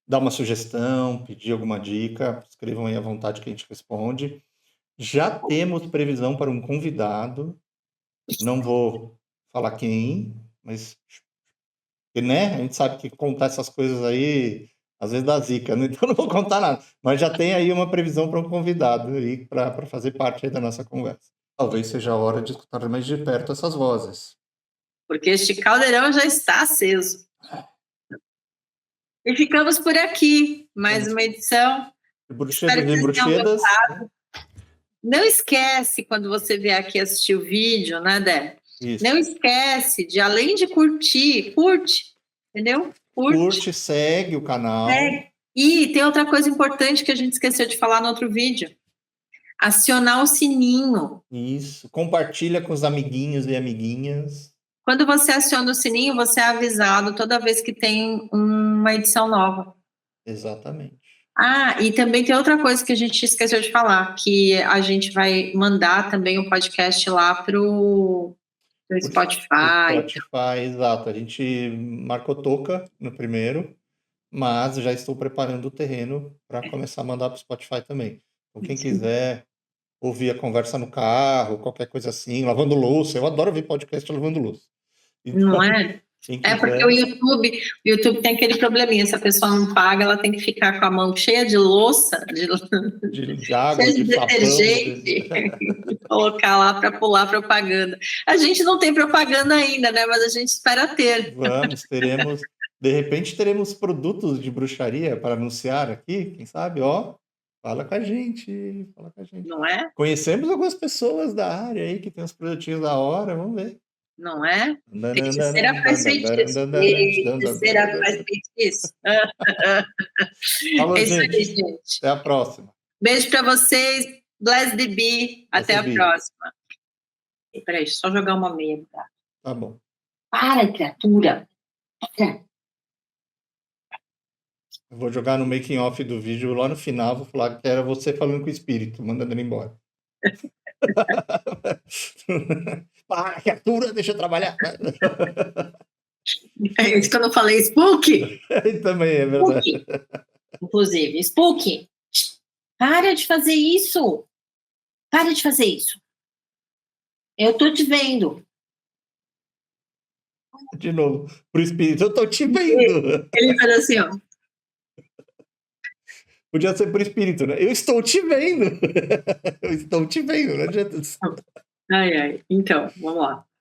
dar uma sugestão, pedir alguma dica, escrevam aí à vontade que a gente responde. Já temos previsão para um convidado, não vou falar quem, mas né, a gente sabe que contar essas coisas aí às vezes dá zica, né? Então não vou contar nada, mas já tem aí uma previsão para um convidado aí para fazer parte aí da nossa conversa. Talvez seja a hora de escutar mais de perto essas vozes. Porque este caldeirão já está aceso. E ficamos por aqui, mais uma edição. Bruxedas e bruxedas. Não esquece, quando você vier aqui assistir o vídeo, né, Dé? Isso. Não esquece de, além de curte, entendeu? Curte, segue o canal. E tem outra coisa importante que a gente esqueceu de falar no outro vídeo. Acionar o sininho. Isso. Compartilha com os amiguinhos e amiguinhas. Quando você aciona o sininho, você é avisado toda vez que tem uma edição nova. Exatamente. Ah, e também tem outra coisa que a gente esqueceu de falar, que a gente vai mandar também o podcast lá pro Pro Spotify. Spotify, exato. A gente marcou toca no primeiro, mas já estou preparando o terreno para começar a mandar para o Spotify também. Então, quem quiser ouvir a conversa no carro, qualquer coisa assim, lavando louça, eu adoro ouvir podcast lavando louça. Não Então, é? quem É porque quiser, o YouTube tem aquele probleminha, se a pessoa não paga, ela tem que ficar com a mão cheia de louça, de água, cheia de de sabão, detergente, e colocar lá para pular propaganda. A gente não tem propaganda ainda, né? Mas a gente espera ter. teremos, de repente teremos produtos de bruxaria para anunciar aqui, quem sabe, ó, fala com a gente, fala com a gente. Não é? Conhecemos algumas pessoas da área aí que tem uns produtinhos da hora, vamos ver. Não é? Feiticeira faz feitiço. Feiticeira faz feitiço. Falou, É isso aí, gente. gente. Até a próxima. Beijo para vocês. Bless the bee. Até a próxima. Peraí, deixa eu só jogar uma meia. Tá bom. Para, criatura. Eu vou jogar no making off do vídeo lá no final, vou falar que era você falando com o espírito, mandando ele embora. Para, criatura, deixa eu trabalhar. É isso que eu não falei, Spook. Também é verdade. Spook. Inclusive, Spook, para de fazer isso. Para de fazer isso. Eu tô te vendo. De novo, pro espírito, eu tô te vendo. Ele faz assim, ó. Podia ser pro espírito, né? Eu estou te vendo. Eu estou te vendo, não adianta. Ai, ai. Então, vamos lá.